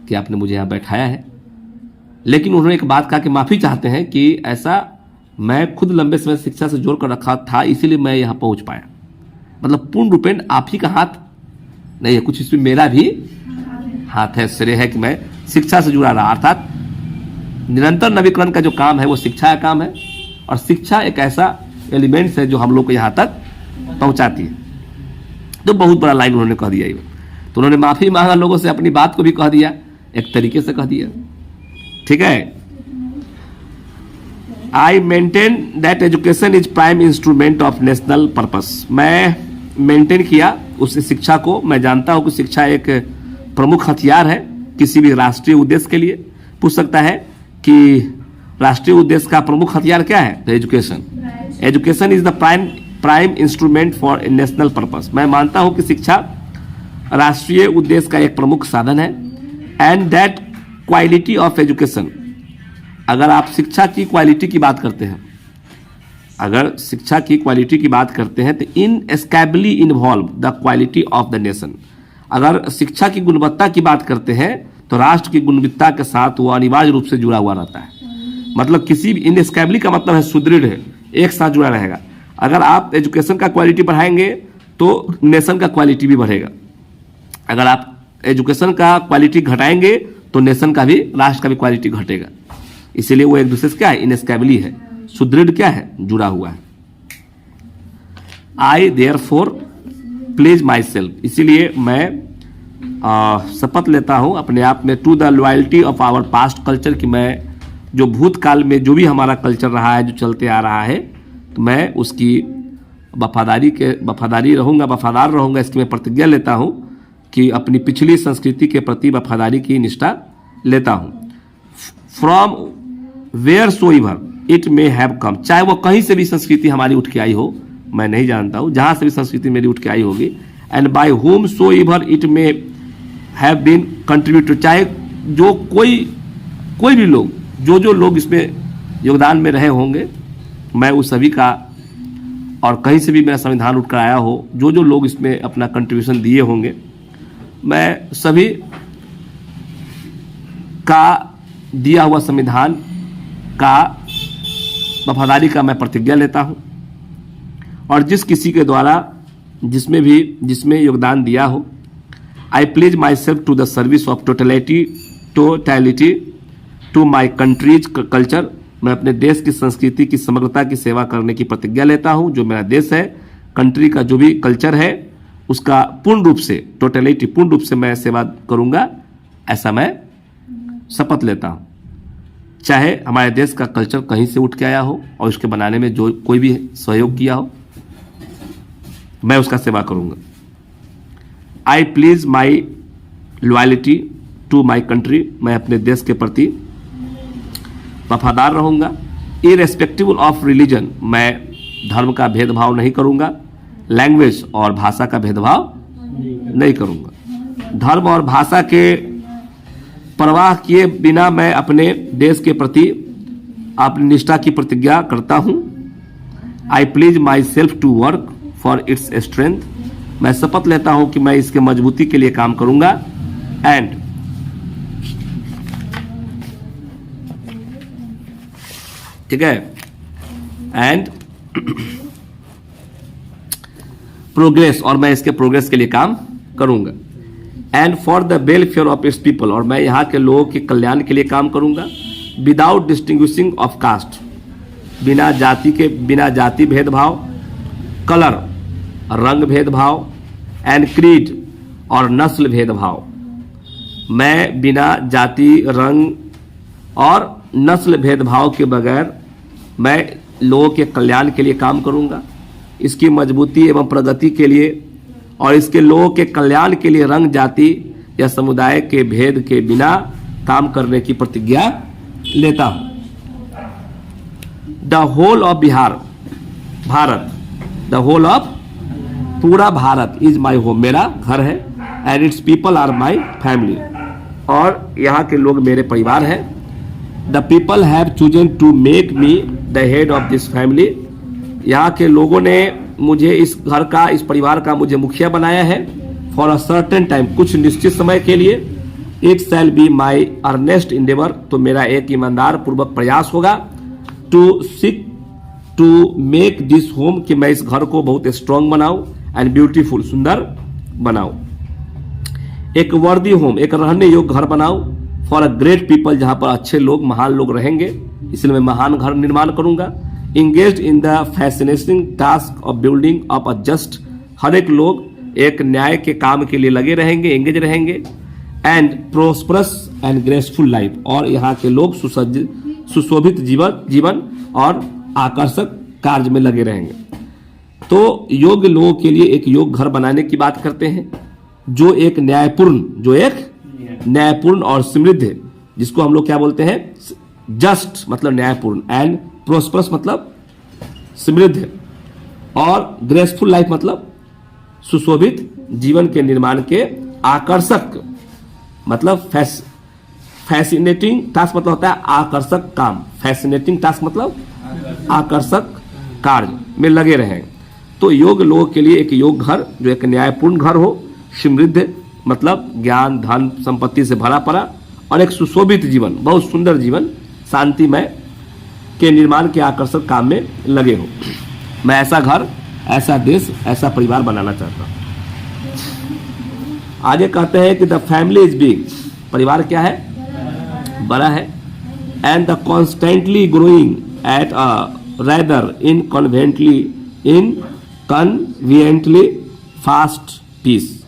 Speaker 1: कि आपने मुझे यहां बैठाया है। लेकिन उन्होंने एक बात कहा कि माफी चाहते हैं कि ऐसा मैं खुद लंबे समय शिक्षा से जोड़कर रखा था, इसीलिए मैं यहां पहुंच पाया। मतलब पूर्ण रूपेण आप ही का हाथ नहीं है, कुछ इसमें मेरा भी हाथ है, श्रेय है कि मैं शिक्षा से जुड़ा रहा। अर्थात निरंतर नवीकरण का जो काम है वो शिक्षा का काम है, और शिक्षा एक ऐसा एलिमेंट्स है जो हम लोग को यहां तक पहुंचाती है। तो बहुत बड़ा लाइन उन्होंने कह दिया। तो उन्होंने माफी मांगा लोगों से, अपनी बात को भी कह दिया, एक तरीके से कह दिया, ठीक है। I maintain that education is prime instrument of national purpose, मैं मेंटेन किया उस शिक्षा को। मैं जानता हूं कि शिक्षा एक प्रमुख हथियार है किसी भी राष्ट्रीय उद्देश्य के लिए। पूछ सकता है कि राष्ट्रीय उद्देश्य का प्रमुख हथियार क्या है? तो education. Education is the prime instrument for national purpose. मैं मानता हूं कि शिक्षा राष्ट्रीय उद्देश्य का एक प्रमुख साधन है। And that quality of education, अगर आप शिक्षा की क्वालिटी की बात करते हैं, अगर शिक्षा की क्वालिटी की बात करते हैं तो inescapably involve the quality of the nation. अगर शिक्षा की गुणवत्ता की बात करते हैं तो राष्ट्र की गुणवत्ता के साथ वो अनिवार्य रूप से जुड़ा हुआ रहता है। मतलब किसी भी इनएस्केबली का मतलब है सुदृढ़ है, एक साथ जुड़ा रहेगा। अगर आप एजुकेशन का क्वालिटी बढ़ाएंगे तो नेशन का क्वालिटी भी बढ़ेगा। अगर आप एजुकेशन का क्वालिटी घटाएंगे तो नेशन का भी, राष्ट्र का भी क्वालिटी घटेगा। इसीलिए वो एक दूसरे से क्या है? इनएस्केबली है, सुदृढ़ क्या है? जुड़ा हुआ है। I therefore pledge myself, इसीलिए मैं शपथ लेता हूं अपने आप में, to the loyalty of our past culture, कि मैं जो भूतकाल में जो भी हमारा कल्चर रहा है, जो चलते आ रहा है, तो मैं उसकी वफादार रहूंगा। इसकी मैं प्रतिज्ञा लेता हूं कि अपनी पिछली संस्कृति के प्रति वफादारी की निष्ठा लेता हूं। From where so ever it may have come, चाहे वो कहीं से भी संस्कृति हमारी उठ के आई हो, मैं नहीं जानता हूं, जहां से भी संस्कृति मेरी उठ के आई होगी। And by home so ever it may have been contributed, चाहे जो कोई भी लोग, जो लोग इसमें योगदान में रहे होंगे, मैं उस सभी का, और कहीं से भी मेरा संविधान उठकर आया हो, जो लोग इसमें अपना कंट्रीब्यूशन दिए होंगे, मैं सभी का दिया हुआ संविधान का वफादारी का मैं प्रतिज्ञा लेता हूं। और जिस किसी के द्वारा जिसमें योगदान दिया हो, I pledge myself to the service of totality to my country's culture, मैं अपने देश की संस्कृति की समग्रता की सेवा करने की प्रतिज्ञा लेता हूं। जो मेरा देश है, कंट्री का जो भी कल्चर है, उसका पूर्ण रूप से मैं सेवा करूंगा, ऐसा मैं शपथ लेता हूं। चाहे हमारे देश का कल्चर कहीं से उठ के आया हो और उसके बनाने में जो कोई भी सहयोग किया हो, मैं उसका सेवा करूंगा। I pledge my loyalty to my country, मैं अपने देश के प्रति वफादार रहूंगा। इरेस्पेक्टिव ऑफ रिलीजन, मैं धर्म का भेदभाव नहीं करूंगा। लैंग्वेज और भाषा का भेदभाव नहीं करूंगा। धर्म और भाषा के परवाह किए बिना मैं अपने देश के प्रति अपनी निष्ठा की प्रतिज्ञा करता हूं। I pledge myself to work for its strength, मैं शपथ लेता हूं कि मैं इसके मजबूती के लिए काम करूंगा। एंड ठीक है, एंड प्रोग्रेस, और मैं इसके प्रोग्रेस के लिए काम करूंगा। And for the welfare of its people, और मैं यहाँ के लोगों के कल्याण के लिए काम करूंगा। विदाउट डिस्टिंग्विशिंग ऑफ कास्ट, बिना जाति भेदभाव, कलर रंग भेदभाव, एंड क्रीड और नस्ल भेदभाव, मैं बिना जाति, रंग और नस्ल भेदभाव के बगैर मैं लोगों के कल्याण के लिए काम करूंगा। इसकी मजबूती एवं प्रगति के लिए और इसके लोगों के कल्याण के लिए रंग, जाति या समुदाय के भेद के बिना काम करने की प्रतिज्ञा लेता हूं। The whole of Bharat, the whole of पूरा भारत इज माई होम, मेरा घर है। And its people are my family, और यहाँ के लोग मेरे परिवार हैं। The people have chosen to make me the head of this family, यहाँ के लोगों ने मुझे इस घर का, इस परिवार का मुझे मुखिया बनाया है। फॉर अ सर्टेन टाइम, कुछ निश्चित समय के लिए। It shall be my earnest endeavour, तो मेरा एक ईमानदार पूर्वक प्रयास होगा। To seek to make this home, कि मैं इस घर को बहुत स्ट्रॉन्ग बनाऊं एंड ब्यूटीफुल, सुंदर बनाऊं। एक वर्दी होम, एक रहने योग्य घर बनाऊं। फॉर अ ग्रेट पीपल, जहां पर अच्छे लोग, महान लोग रहेंगे, इसलिए मैं महान घर निर्माण करूंगा। Engaged in the fascinating task of building of a just, हर एक लोग एक न्याय के काम के लिए लगे रहेंगे, एंगेज रहेंगे। And prosperous and graceful life, और यहाँ के लोग सुशोभित जीवन और आकर्षक कार्य में लगे रहेंगे। तो योग्य लोगों के लिए एक योग्य घर बनाने की बात करते हैं, जो एक न्यायपूर्ण और समृद्ध है, जिसको हम लोग क्या बोलते हैं, जस्ट मतलब न्यायपूर्ण, एंड प्रोस्परस मतलब समृद्ध है, और ग्रेसफुल लाइफ मतलब सुशोभित जीवन के निर्माण के आकर्षक मतलब फैसिनेटिंग टास्क मतलब होता है आकर्षक काम, फैसिनेटिंग टास्क मतलब आकर्षक कार्य में लगे रहें। तो योग्य लोगों के लिए एक योग्य घर, जो एक न्यायपूर्ण घर हो, समृद्ध मतलब ज्ञान धन संपत्ति से भरा पड़ा, और एक सुशोभित जीवन, बहुत सुंदर जीवन, शांतिमय के निर्माण के आकर्षक काम में लगे हो। मैं ऐसा घर, ऐसा देश, ऐसा परिवार बनाना चाहता हूँ। आगे कहते हैं कि द फैमिली इज बिग, परिवार क्या है, बड़ा है, and the constantly growing at a rather inconveniently fast pace.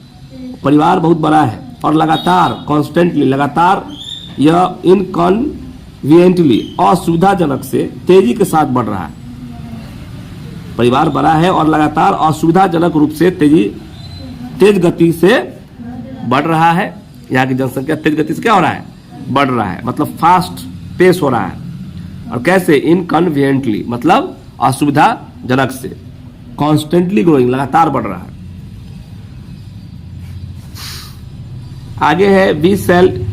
Speaker 1: परिवार बहुत बड़ा है और लगातार कॉन्स्टेंटली लगातार यह इनकन्वीनियंटली असुविधाजनक से तेजी के साथ बढ़ रहा है। परिवार बड़ा है और लगातार असुविधाजनक रूप से तेज गति से बढ़ रहा है। यहाँ की जनसंख्या तेज गति से क्या हो रहा है, बढ़ रहा है, मतलब फास्ट पेस हो रहा है। और कैसे, इनकन्वीनियंटली मतलब असुविधाजनक से, कॉन्स्टेंटली ग्रोइंग लगातार बढ़ रहा है। आगे है we shall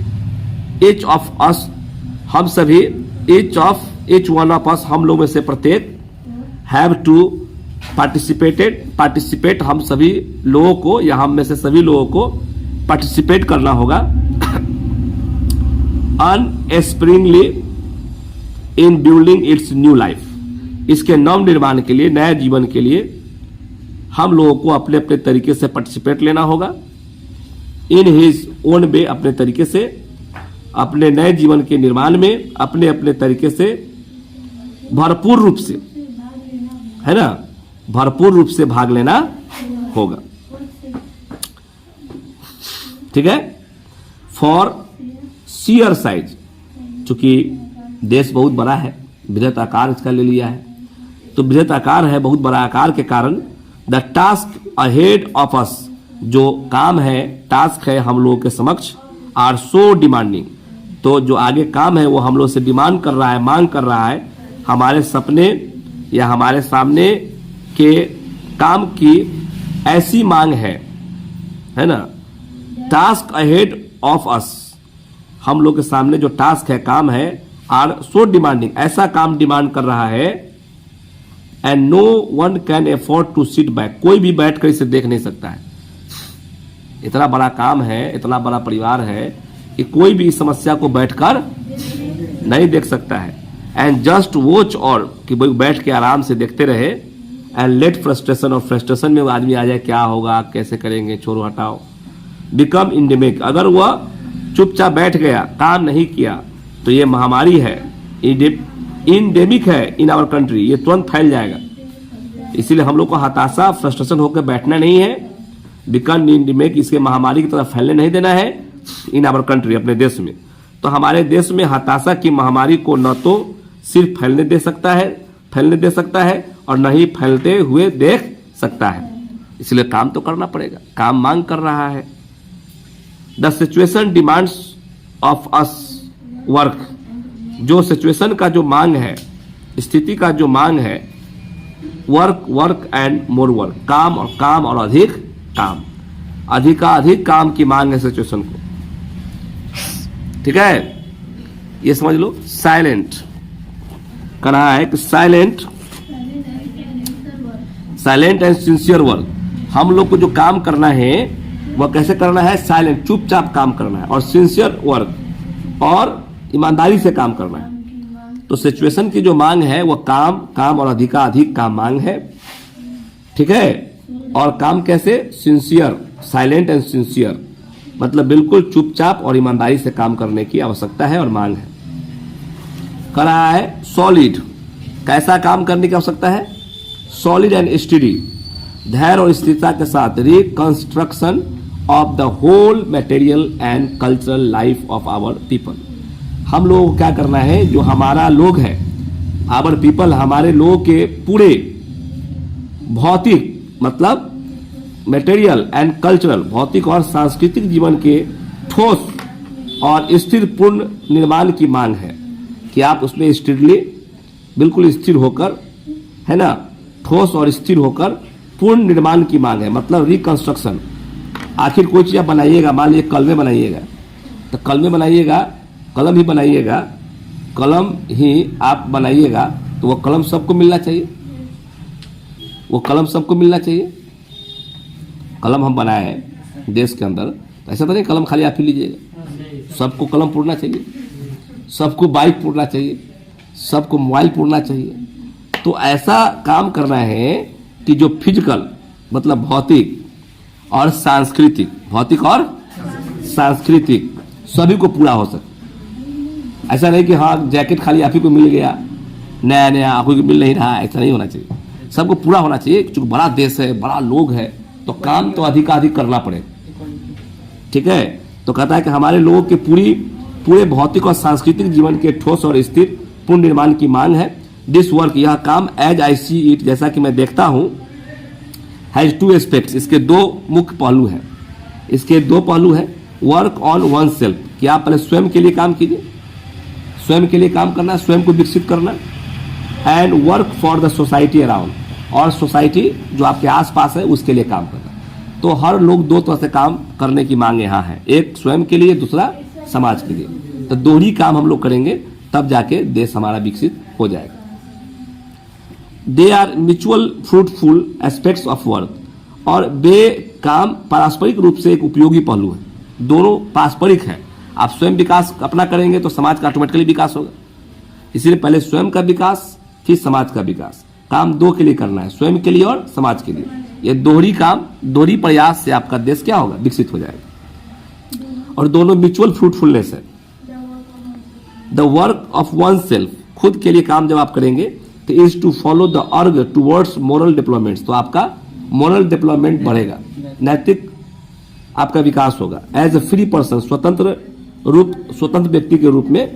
Speaker 1: each of us, हम सभी, ईच वन ऑफ अस हम लोग में से प्रत्येक, हैव टू पार्टिसिपेट हम सभी लोगों को या हम में से सभी लोगों को पार्टिसिपेट करना होगा unsparingly in building its new life, इसके नव निर्माण के लिए, नए जीवन के लिए हम लोगों को अपने अपने तरीके से पार्टिसिपेट लेना होगा। इन हिज ओन वे, अपने तरीके से अपने नए जीवन के निर्माण में अपने अपने तरीके से भरपूर रूप से, है ना, भरपूर रूप से भाग लेना होगा। ठीक है। फॉर सीयर साइज, चूंकि देश बहुत बड़ा है, बृहत आकार इसका ले लिया है, तो बृहत आकार है, बहुत बड़ा आकार के कारण the task ahead of us, जो काम है, टास्क है हम लोगों के समक्ष, आर सो डिमांडिंग, तो जो आगे काम है वो हम लोग से डिमांड कर रहा है, मांग कर रहा है, हमारे सपने या हमारे सामने के काम की ऐसी मांग है ना। टास्क अहेड ऑफ अस, हम लोग के सामने जो टास्क है, काम है, आर सो डिमांडिंग, ऐसा काम डिमांड कर रहा है, and no one can afford to sit back, कोई भी बैठकर इसे देख नहीं सकता है। इतना बड़ा काम है, इतना बड़ा परिवार है कि कोई भी इस समस्या को बैठकर नहीं देख सकता है। एंड जस्ट वॉच, और कि बैठ के आराम से देखते रहे, एंड लेट फ्रस्ट्रेशन, और फ्रस्ट्रेशन में वो आदमी आ जाए, क्या होगा, कैसे करेंगे, छोड़ो हटाओ, बिकम इंडेमिक, अगर वह चुपचाप बैठ गया, काम नहीं किया, तो ये महामारी है, इंडेमिक है इन आवर कंट्री, ये तुरंत फैल जाएगा। इसीलिए हम लोग को हताशा, फ्रस्ट्रेशन होकर बैठना नहीं है, बिकम इंडेमिक, इसके महामारी की तरफ फैलने नहीं देना है इन आवर कंट्री, अपने देश में। तो हमारे देश में हताशा की महामारी को न तो सिर्फ फैलने दे सकता है और न ही फैलते हुए देख सकता है, इसलिए काम तो करना पड़ेगा, काम मांग कर रहा है। The situation demands of us work, जो सिचुएशन का जो मांग है, स्थिति का जो मांग है, वर्क एंड मोर वर्क, काम और अधिक काम, अधिकाधिक काम की मांग है सिचुएशन को। ठीक है, ये समझ लो। साइलेंट कहा है कि साइलेंट एंड सिंसियर वर्क, हम लोग को जो काम करना है वह कैसे करना है, साइलेंट, चुपचाप काम करना है, और सिंसियर वर्क, और ईमानदारी से काम करना है। तो सिचुएशन की जो मांग है वह काम और अधिकाधिक काम मांग है। ठीक है, और काम कैसे, सिंसियर, साइलेंट एंड सिंसियर, मतलब बिल्कुल चुपचाप और ईमानदारी से काम करने की आवश्यकता है और मांग है। कह रहा है सॉलिड, कैसा काम करने की आवश्यकता है, सॉलिड एंड स्टडी, धैर्य और स्थिरता के साथ reconstruction of the whole material and cultural life of our people. हम लोग को क्या करना है, जो हमारा लोग है, आवर पीपल, हमारे लोगों के पूरे भौतिक मतलब मटेरियल एंड कल्चरल, भौतिक और सांस्कृतिक जीवन के ठोस और स्थिर पूर्ण निर्माण की मांग है कि आप उसमें स्थिरली बिल्कुल स्थिर होकर, है ना, ठोस और स्थिर होकर पूर्ण निर्माण की मांग है, मतलब रिकंस्ट्रक्शन। आखिर कोई चीज आप बनाइएगा, मान लीजिए कलमे बनाइएगा, तो कलमे बनाइएगा, कलम ही बनाइएगा, कलम ही आप बनाइएगा, तो वो कलम सबको मिलना चाहिए, वो कलम सबको मिलना चाहिए। कलम हम बनाए हैं देश के अंदर, ऐसा तो नहीं कलम खाली आप ही लीजिएगा, सबको कलम पूरना चाहिए, सबको बाइक पूरना चाहिए, सबको मोबाइल पूरना चाहिए। तो ऐसा काम करना है कि जो फिजिकल मतलब भौतिक और सांस्कृतिक, भौतिक और सांस्कृतिक सभी को पूरा हो सके। ऐसा नहीं कि हाँ जैकेट खाली आप ही को मिल गया, नया नया आप ही को मिल नहीं रहा, ऐसा नहीं होना चाहिए, सबको पूरा होना चाहिए। क्योंकि बड़ा देश है, बड़ा लोग है, तो काम तो अधिकाधिक करना पड़ेगा, ठीक है। तो कहता है कि हमारे लोगों के पूरे भौतिक और सांस्कृतिक जीवन के ठोस और स्थिर पूर्ण निर्माण की मांग है। दिस वर्क, यह काम, एज आई सी इट, जैसा कि मैं देखता हूं, हैज टू एस्पेक्ट्स, इसके दो मुख्य पहलू हैं, इसके दो पहलू हैं। वर्क ऑन वन सेल्फ, कि आप पहले स्वयं के लिए काम कीजिए, स्वयं के लिए काम करना, स्वयं को विकसित करना, and work for the society around, और सोसाइटी जो आपके आसपास है उसके लिए काम करना। तो हर लोग दो तरह से काम करने की मांग यहाँ है, एक स्वयं के लिए, दूसरा समाज के लिए। तो दोनों काम हम लोग करेंगे तब जाके देश हमारा विकसित हो जाएगा। They are mutual fruitful aspects of work, और वे काम पारस्परिक रूप से एक उपयोगी पहलू है, दोनों पारस्परिक है। आप स्वयं विकास अपना करेंगे तो समाज का ऑटोमेटिकली विकास होगा, इसलिए पहले स्वयं का विकास फिर समाज का विकास। काम दो के लिए करना है, स्वयं के लिए और समाज के लिए। ये दोहरी काम, दोहरी प्रयास से आपका देश क्या होगा, विकसित हो जाएगा। और दोनों म्यूचुअल फ्रूटफुलनेस है। The work of one self, खुद के लिए काम जब आप करेंगे तो इज टू फॉलो द अर्ग टुवर्ड्स मोरल डेवलपमेंट, तो आपका मोरल डेवलपमेंट बढ़ेगा, नैतिक आपका विकास होगा। एज ए फ्री पर्सन, स्वतंत्र व्यक्ति के रूप में,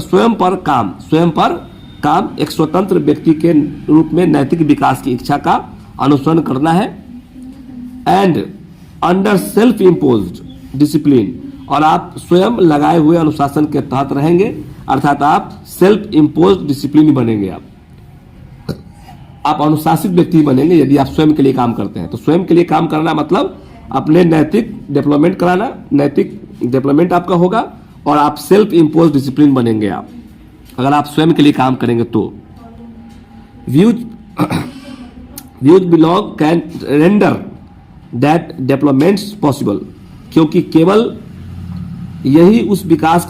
Speaker 1: स्वयं पर काम एक स्वतंत्र व्यक्ति के रूप में नैतिक विकास की इच्छा का अनुसरण करना है। And under self imposed discipline, और आप स्वयं लगाए हुए अनुशासन के तहत रहेंगे, अर्थात आप सेल्फ इम्पोज्ड डिसिप्लिन बनेंगे। आप अनुशासित व्यक्ति बनेंगे यदि आप स्वयं के लिए काम करते हैं। तो स्वयं के लिए काम करना मतलब अपने नैतिक डेवलपमेंट कराना, नैतिक डेवलपमेंट आपका होगा, और आप सेल्फ इम्पोज्ड डिसिप्लिन बनेंगे आप, अगर आप स्वयं के लिए काम करेंगे तो। Views belong can render that developments possible, क्योंकि केवल यही उस विकास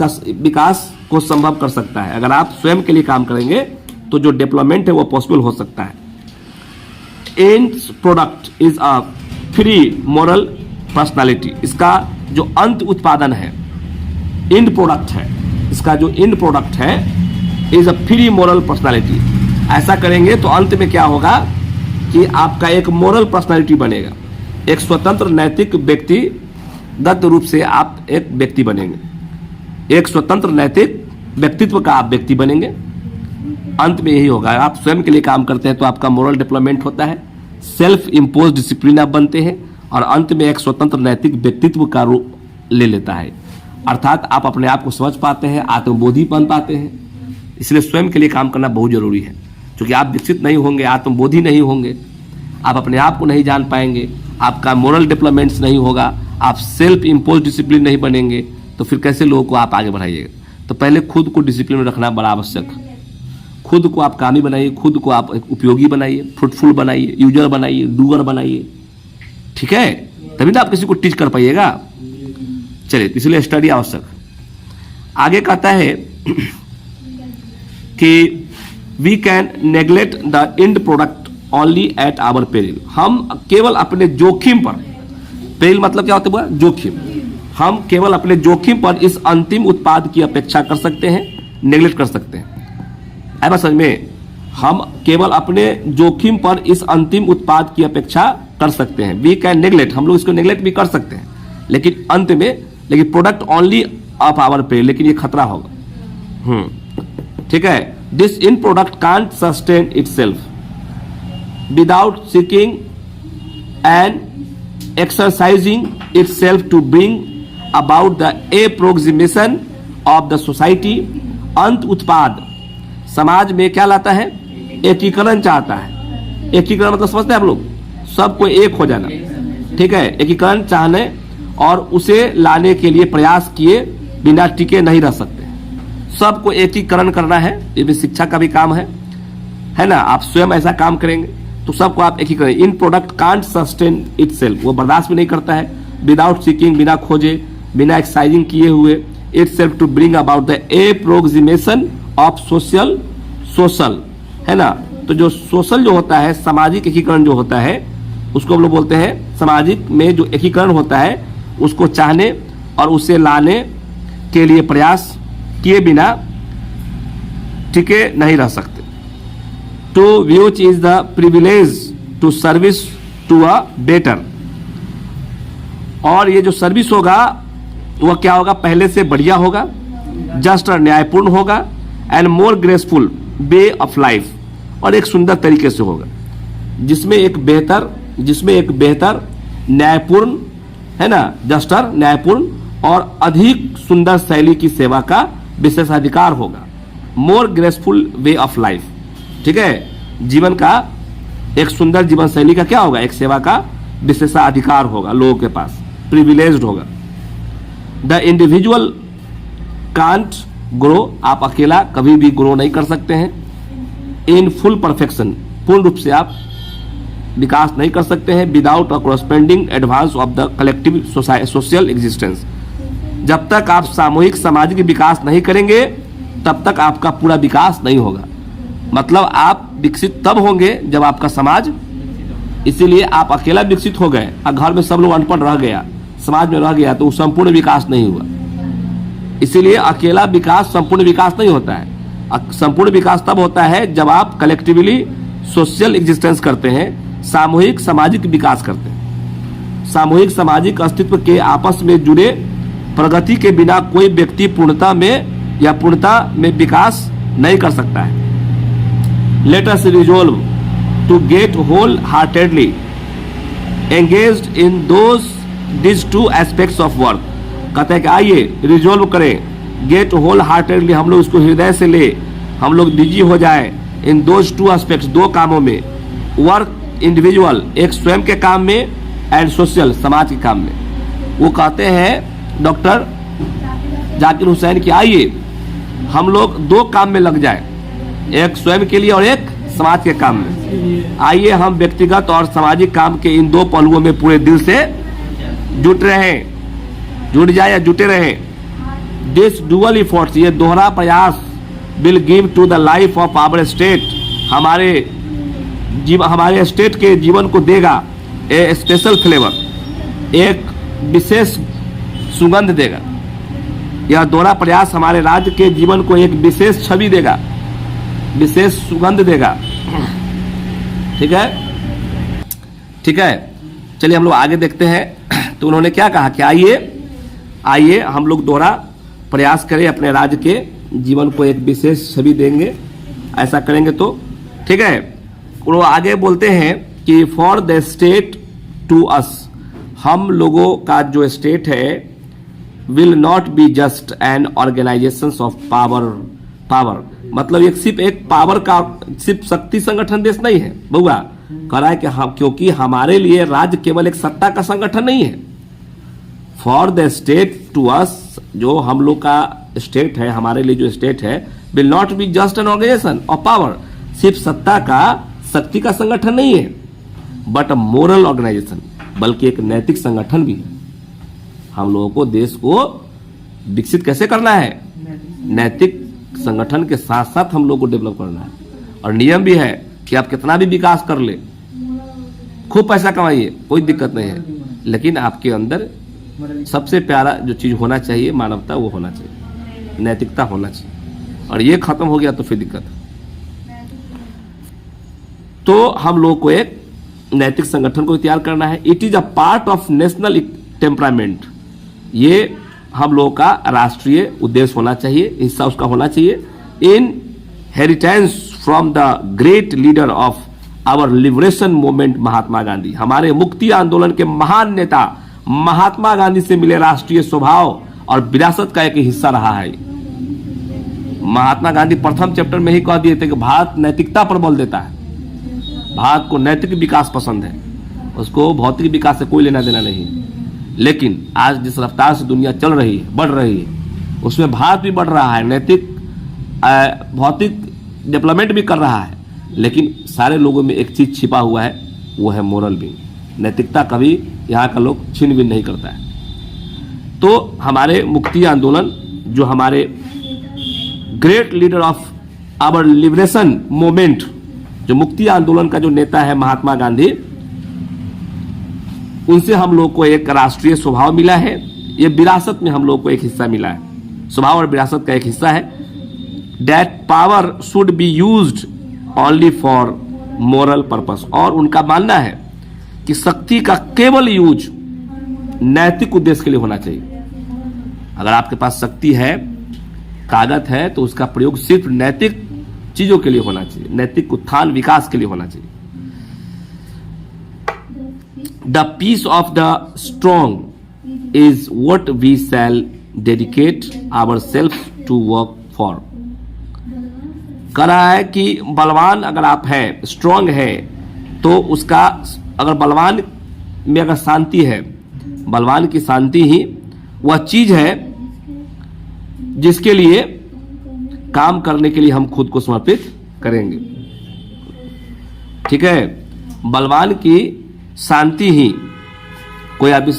Speaker 1: को संभव कर सकता है। अगर आप स्वयं के लिए काम करेंगे तो जो डेवलपमेंट है वो पॉसिबल हो सकता है। And product is a free moral personality, इसका जो अंत उत्पादन है, एंड प्रोडक्ट है, इसका जो एंड प्रोडक्ट है is a free moral personality. ऐसा करेंगे तो अंत में क्या होगा कि आपका एक मॉरल पर्सनालिटी बनेगा, एक स्वतंत्र नैतिक व्यक्तिगत रूप से आप एक व्यक्ति बनेंगे, एक स्वतंत्र नैतिक व्यक्तित्व का आप व्यक्ति बनेंगे। अंत में यही होगा, आप स्वयं के लिए काम करते हैं तो आपका मोरल डेवलपमेंट होता है, सेल्फ इम्पोज डिसिप्लिन आप बनते हैं, और अंत में एक स्वतंत्र नैतिक व्यक्तित्व का रूप ले लेता है, अर्थात आप अपने आप को समझ पाते हैं, आत्मबोधी बन पाते हैं। इसलिए स्वयं के लिए काम करना बहुत जरूरी है, क्योंकि आप विकसित नहीं होंगे, आत्मबोधी नहीं होंगे, आप अपने आप को नहीं जान पाएंगे, आपका मोरल डेवलपमेंट्स नहीं होगा, आप सेल्फ इम्पोज डिसिप्लिन नहीं बनेंगे, तो फिर कैसे लोगों को आप आगे बढ़ाइएगा। तो पहले खुद को डिसिप्लिन में रखना बड़ा आवश्यक है। खुद को आप कामी बनाइए, खुद को आप एक उपयोगी बनाइए, फ्रूटफुल बनाइए, यूजर बनाइए, डूअर बनाइए, ठीक है, तभी ना आप किसी को टीच कर पाइएगा। चलिए, इसलिए स्टडी आवश्यक। आगे कहता है कि we can neglect the end product only at our peril, हम केवल अपने जोखिम पर, पेरिल मतलब क्या होता है, जोखिम, हम केवल अपने जोखिम पर इस अंतिम उत्पाद की अपेक्षा कर सकते हैं, नेग्लेक्ट कर सकते हैं। ऐसा समझ में, हम केवल अपने जोखिम पर इस अंतिम उत्पाद की अपेक्षा कर सकते हैं। वी कैन नेग्लेक्ट, हम लोग इसको नेग्लेक्ट भी कर सकते हैं, लेकिन अंत में, लेकिन प्रोडक्ट ओनली ऑफ आवर पे, लेकिन ये खतरा होगा। ठीक है, this in product can't sustain itself, without seeking and exercising itself to bring about the approximation of the society. अंत उत्पाद समाज में क्या लाता है? एकीकरण चाहता है। एकीकरण मतलब समझते हैं आप लोग, सबको एक हो जाना, ठीक है। एकीकरण चाहने और उसे लाने के लिए प्रयास किए बिना टिके नहीं रह सकते। सबको एकीकरण करना है, ये भी शिक्षा का भी काम है ना। आप स्वयं ऐसा काम करेंगे तो सबको आप एकीकरण। इन प्रोडक्ट कांट सस्टेन इटसेल्फ, वो बर्दाश्त भी नहीं करता है। विदाउट सीकिंग, बिना खोजे, बिना एक्सरसाइजिंग किए हुए, itself to bring about the approximation of social, है ना। तो जो सोशल जो होता है, सामाजिक एकीकरण जो होता है, उसको हम लोग बोलते हैं, सामाजिक में जो एकीकरण होता है उसको चाहने और उसे लाने के लिए प्रयास किए बिना टिके नहीं रह सकते। To which is the privilege to service to a better. और ये जो सर्विस होगा वह क्या होगा? पहले से बढ़िया होगा, जस्ट और न्यायपूर्ण होगा, and more graceful way of life, और एक सुंदर तरीके से होगा, जिसमें एक बेहतर न्यायपूर्ण, है ना, जस्टर न्यायपूर्ण और अधिक सुंदर शैली की सेवा का विशेषाधिकार होगा। मोर ग्रेसफुल वे ऑफ लाइफ, ठीक है। जीवन का एक सुंदर जीवन शैली का क्या होगा? एक सेवा का विशेषाधिकार होगा लोगों के पास, प्रिविलेज्ड होगा। द इंडिविजुअल कांट ग्रो, आप अकेला कभी भी ग्रो नहीं कर सकते हैं। इन फुल परफेक्शन, पूर्ण रूप से आप विकास नहीं कर सकते हैं। Without a corresponding advance of the collective social existence, जब तक आप सामूहिक सामाजिक विकास नहीं करेंगे तब तक आपका पूरा विकास नहीं होगा। मतलब आप विकसित तब होंगे जब आपका समाज, इसीलिए आप अकेला विकसित हो गए और घर में सब लोग अनपढ़ रह गया, समाज में रह गया, तो संपूर्ण विकास नहीं हुआ। इसीलिए अकेला विकास संपूर्ण विकास नहीं होता है। संपूर्ण विकास तब होता है जब आप कलेक्टिवली सोशल एग्जिस्टेंस करते हैं, सामूहिक सामाजिक विकास करते हैं। सामूहिक सामाजिक अस्तित्व के आपस में जुड़े प्रगति के बिना कोई व्यक्ति पूर्णता में विकास नहीं कर सकता है। Let us resolve to get whole heartedly engaged in these two aspects of work. कहते हैं कि आइए रिजॉल्व करें, गेट होल हार्टेडली, हम लोग इसको हृदय से ले, हम लोग बिजी हो जाए इन दोज टू एस्पेक्ट्स, दो कामों में। वर्क इंडिविजुअल, एक स्वयं के काम में, एंड सोशल, समाज के काम में। वो कहते हैं डॉक्टर जाकिर हुसैन कि आइए हम लोग दो काम में लग जाए, एक स्वयं के लिए और एक समाज के काम में। आइए हम व्यक्तिगत और सामाजिक काम के इन दो पहलुओं में पूरे दिल से जुट जाए या जुटे रहें। दिस डुअल इफोर्ट्स, ये दोहरा प्रयास, will give to the life of our state, हमारे स्टेट के जीवन को देगा ए स्पेशल फ्लेवर, एक विशेष सुगंध देगा। यह दोहरा प्रयास हमारे राज्य के जीवन को एक विशेष छवि देगा, विशेष सुगंध देगा। ठीक है, चलिए हम लोग आगे देखते हैं। तो उन्होंने क्या कहा कि आइए हम लोग दोहरा प्रयास करें, अपने राज्य के जीवन को एक विशेष छवि देंगे, ऐसा करेंगे तो ठीक है। वो आगे बोलते हैं कि for the state to us, हम लोगों का जो स्टेट है, will not be just an organisation of power, मतलब एक पावर का, सिर्फ शक्ति संगठन देश नहीं है बउआ। कह रहा है कि हम, क्योंकि हमारे लिए राज्य केवल एक सत्ता का संगठन नहीं है। For the state to us, जो हम लोग का स्टेट है, हमारे लिए जो स्टेट है, will not be just an organisation of power, सिर्फ सत्ता का, शक्ति का संगठन नहीं है, बट अ मोरल ऑर्गेनाइजेशन, बल्कि एक नैतिक संगठन भी है। हम लोगों को देश को विकसित कैसे करना है? नैतिक संगठन के साथ साथ हम लोग को डेवलप करना है। और नियम भी है कि आप कितना भी विकास कर ले, खूब पैसा कमाइए, कोई दिक्कत नहीं है, लेकिन आपके अंदर सबसे प्यारा जो चीज होना चाहिए, मानवता, वो होना चाहिए, नैतिकता होना चाहिए। और ये खत्म हो गया तो फिर दिक्कत है। तो हम लोग को एक नैतिक संगठन को तैयार करना है। It is a part of national temperament, ये हम लोगों का राष्ट्रीय उद्देश्य होना चाहिए, हिस्सा उसका होना चाहिए। Inheritance from the great leader of our liberation movement Mahatma Gandhi, हमारे मुक्ति आंदोलन के महान नेता महात्मा गांधी से मिले राष्ट्रीय स्वभाव और विरासत का एक हिस्सा रहा है। महात्मा गांधी प्रथम चैप्टर में ही कह दिए थे कि भारत नैतिकता पर बल देता है, भारत को नैतिक विकास पसंद है, उसको भौतिक विकास से कोई लेना देना नहीं। लेकिन आज जिस रफ्तार से दुनिया चल रही है, बढ़ रही है, उसमें भारत भी बढ़ रहा है, नैतिक भौतिक डेवलपमेंट भी कर रहा है, लेकिन सारे लोगों में एक चीज छिपा हुआ है, वो है मोरल भी। नैतिकता कभी यहाँ का लोग छीन भी नहीं करता है। तो हमारे मुक्ति आंदोलन, जो हमारे great leader of our liberation movement, जो मुक्ति आंदोलन का जो नेता है महात्मा गांधी, उनसे हम लोग को एक राष्ट्रीय स्वभाव मिला है, ये विरासत में हम लोग को एक हिस्सा मिला है, स्वभाव और विरासत का एक हिस्सा है। That power should be used only for moral purpose, और उनका मानना है कि शक्ति का केवल यूज नैतिक उद्देश्य के लिए होना चाहिए। अगर आपके पास शक्ति है, ताकत है, तो उसका प्रयोग सिर्फ नैतिक चीजों के लिए होना चाहिए, नैतिक उत्थान विकास के लिए होना चाहिए। The peace of the strong is what we shall dedicate our self to work for. कह रहा है कि बलवान अगर आप है, स्ट्रॉन्ग है, तो उसका, अगर बलवान में अगर शांति है, बलवान की शांति ही वह चीज है जिसके लिए काम करने के लिए हम खुद को समर्पित करेंगे। ठीक है, बलवान की शांति ही, कोई आदमी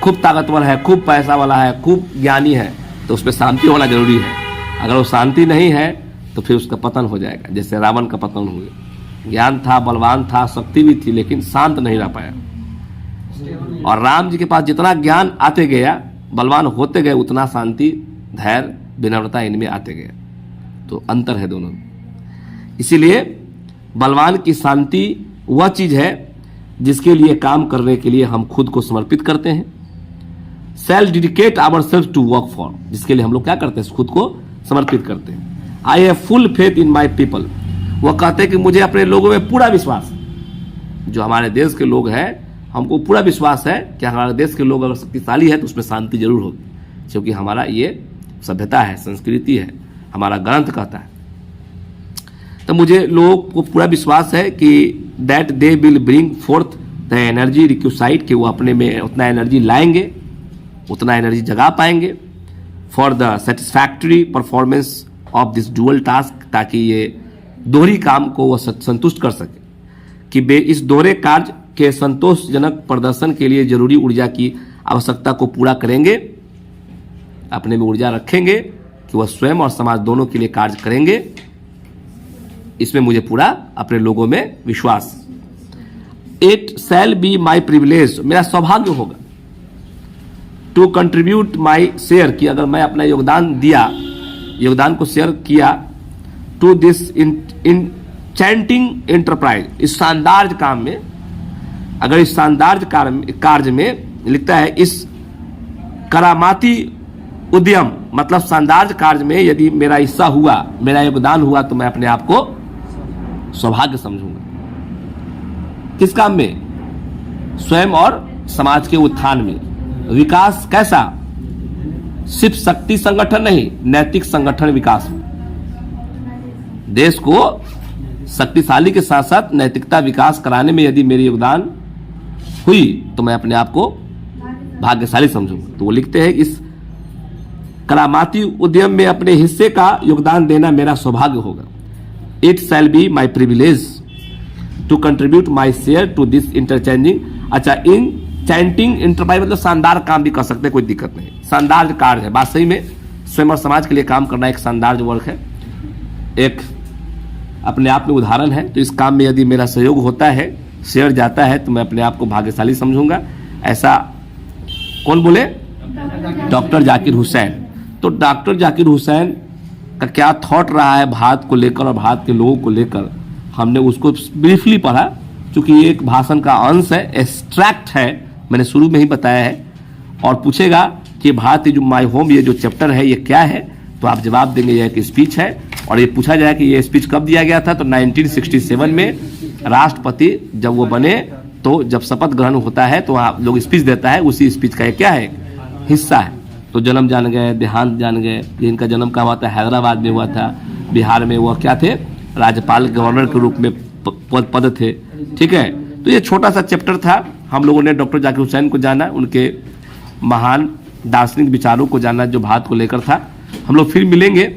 Speaker 1: खूब ताकतवर है, खूब पैसा वाला है, खूब ज्ञानी है, तो उसमें शांति होना जरूरी है। अगर वो शांति नहीं है तो फिर उसका पतन हो जाएगा, जैसे रावण का पतन हुआ। ज्ञान था, बलवान था, शक्ति भी थी, लेकिन शांत नहीं रह पाया। और राम जी के पास जितना ज्ञान आते गया, बलवान होते गए, उतना शांति, धैर्य, विनम्रता इनमें आते गए। तो अंतर है दोनों। इसीलिए बलवान की शांति वह चीज है जिसके लिए काम करने के लिए हम खुद को समर्पित करते हैं। Self dedicate our self to work for, जिसके लिए हम लोग क्या करते हैं, खुद को समर्पित करते हैं। I have full faith in my people, वह कहते हैं कि मुझे अपने लोगों में पूरा विश्वास, जो हमारे देश के लोग हैं, हमको पूरा विश्वास है कि हमारे देश के लोग अगर शक्तिशाली है तो उसमें शांति जरूर होगी, क्योंकि हमारा ये सभ्यता है, संस्कृति है, हमारा ग्रंथ कहता है। तो मुझे लोगों को पूरा विश्वास है कि that they will bring fourth the energy requisite, कि वो अपने में उतना एनर्जी लाएंगे, उतना एनर्जी जगा पाएंगे for the satisfactory performance of this dual task, ताकि ये दोहरी काम को वो संतुष्ट कर सके, कि वे इस दोहरे कार्य के संतोषजनक प्रदर्शन के लिए जरूरी ऊर्जा की आवश्यकता को पूरा करेंगे, अपने में ऊर्जा रखेंगे कि वह स्वयं और समाज दोनों के लिए कार्य करेंगे। इसमें मुझे पूरा अपने लोगों में विश्वास। It shall be my privilege, मेरा सौभाग्य होगा, टू कंट्रीब्यूट माई शेयर, कि अगर मैं अपना योगदान दिया, योगदान को शेयर किया, टू दिस इंचेंटिंग एंटरप्राइज, इस शानदार काम में, अगर इस शानदार कार्य में लिखता है इस करामाती उद्यम, मतलब शानदार कार्य में यदि मेरा हिस्सा हुआ, मेरा योगदान हुआ, तो मैं अपने आप को सौभाग्य समझूंगा। किस काम में? स्वयं और समाज के उत्थान में। विकास कैसा? सिर्फ शक्ति संगठन नहीं, नैतिक संगठन विकास में। देश को शक्तिशाली के साथ साथ नैतिकता विकास कराने में यदि मेरी योगदान हुई तो मैं अपने आप को भाग्यशाली समझूंगा। तो वो लिखते हैं इस करामाती उद्यम में अपने हिस्से का योगदान देना मेरा सौभाग्य होगा। It shall be my privilege to contribute my share to this interchanging. अच्छा, इन चैंटिंग इंटरप्राइज मतलब शानदार काम भी कर सकते हैं, कोई दिक्कत नहीं, शानदार कार्य है। बात सही में स्वयं और समाज के लिए काम करना एक शानदार वर्क है, एक अपने आप में उदाहरण है। तो इस काम में यदि मेरा सहयोग होता है, शेयर जाता है, तो मैं अपने आप को भाग्यशाली समझूंगा। ऐसा कौन बोले? डॉक्टर जाकिर हुसैन। तो डॉक्टर जाकिर हुसैन का क्या थॉट रहा है भारत को लेकर और भारत के लोगों को लेकर, हमने उसको ब्रीफली पढ़ा, क्योंकि ये एक भाषण का अंश है, एक्सट्रैक्ट है, मैंने शुरू में ही बताया है। और पूछेगा कि भारत इज माय होम, ये जो चैप्टर है ये क्या है, तो आप जवाब देंगे ये एक स्पीच है। और ये पूछा जाए कि ये स्पीच कब दिया गया था, तो 1967 में राष्ट्रपति जब वो बने तो जब शपथ ग्रहण होता है तो वहाँ लोग स्पीच देता है, उसी स्पीच का क्या है, हिस्सा है। तो जन्म जान गए, देहांत जान गए। इनका जन्म कहाँ हुआ था, हैदराबाद में हुआ था। बिहार में वो क्या थे, राज्यपाल गवर्नर के रूप में पद थे। ठीक है, तो ये छोटा सा चैप्टर था। हम लोगों ने डॉक्टर जाकिर हुसैन को जाना, उनके महान दार्शनिक विचारों को जाना जो भारत को लेकर था। हम लोग फिर मिलेंगे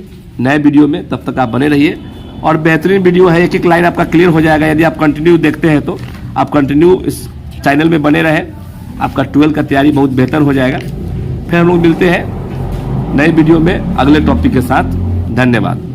Speaker 1: नए वीडियो में, तब तक आप बने रहिए। और बेहतरीन वीडियो है, एक एक लाइन आपका क्लियर हो जाएगा यदि आप कंटिन्यू देखते हैं। तो आप कंटिन्यू इस चैनल में बने रहें, आपका 12 का तैयारी बहुत बेहतर हो जाएगा। फिर हम लोग मिलते हैं नए वीडियो में अगले टॉपिक के साथ। धन्यवाद।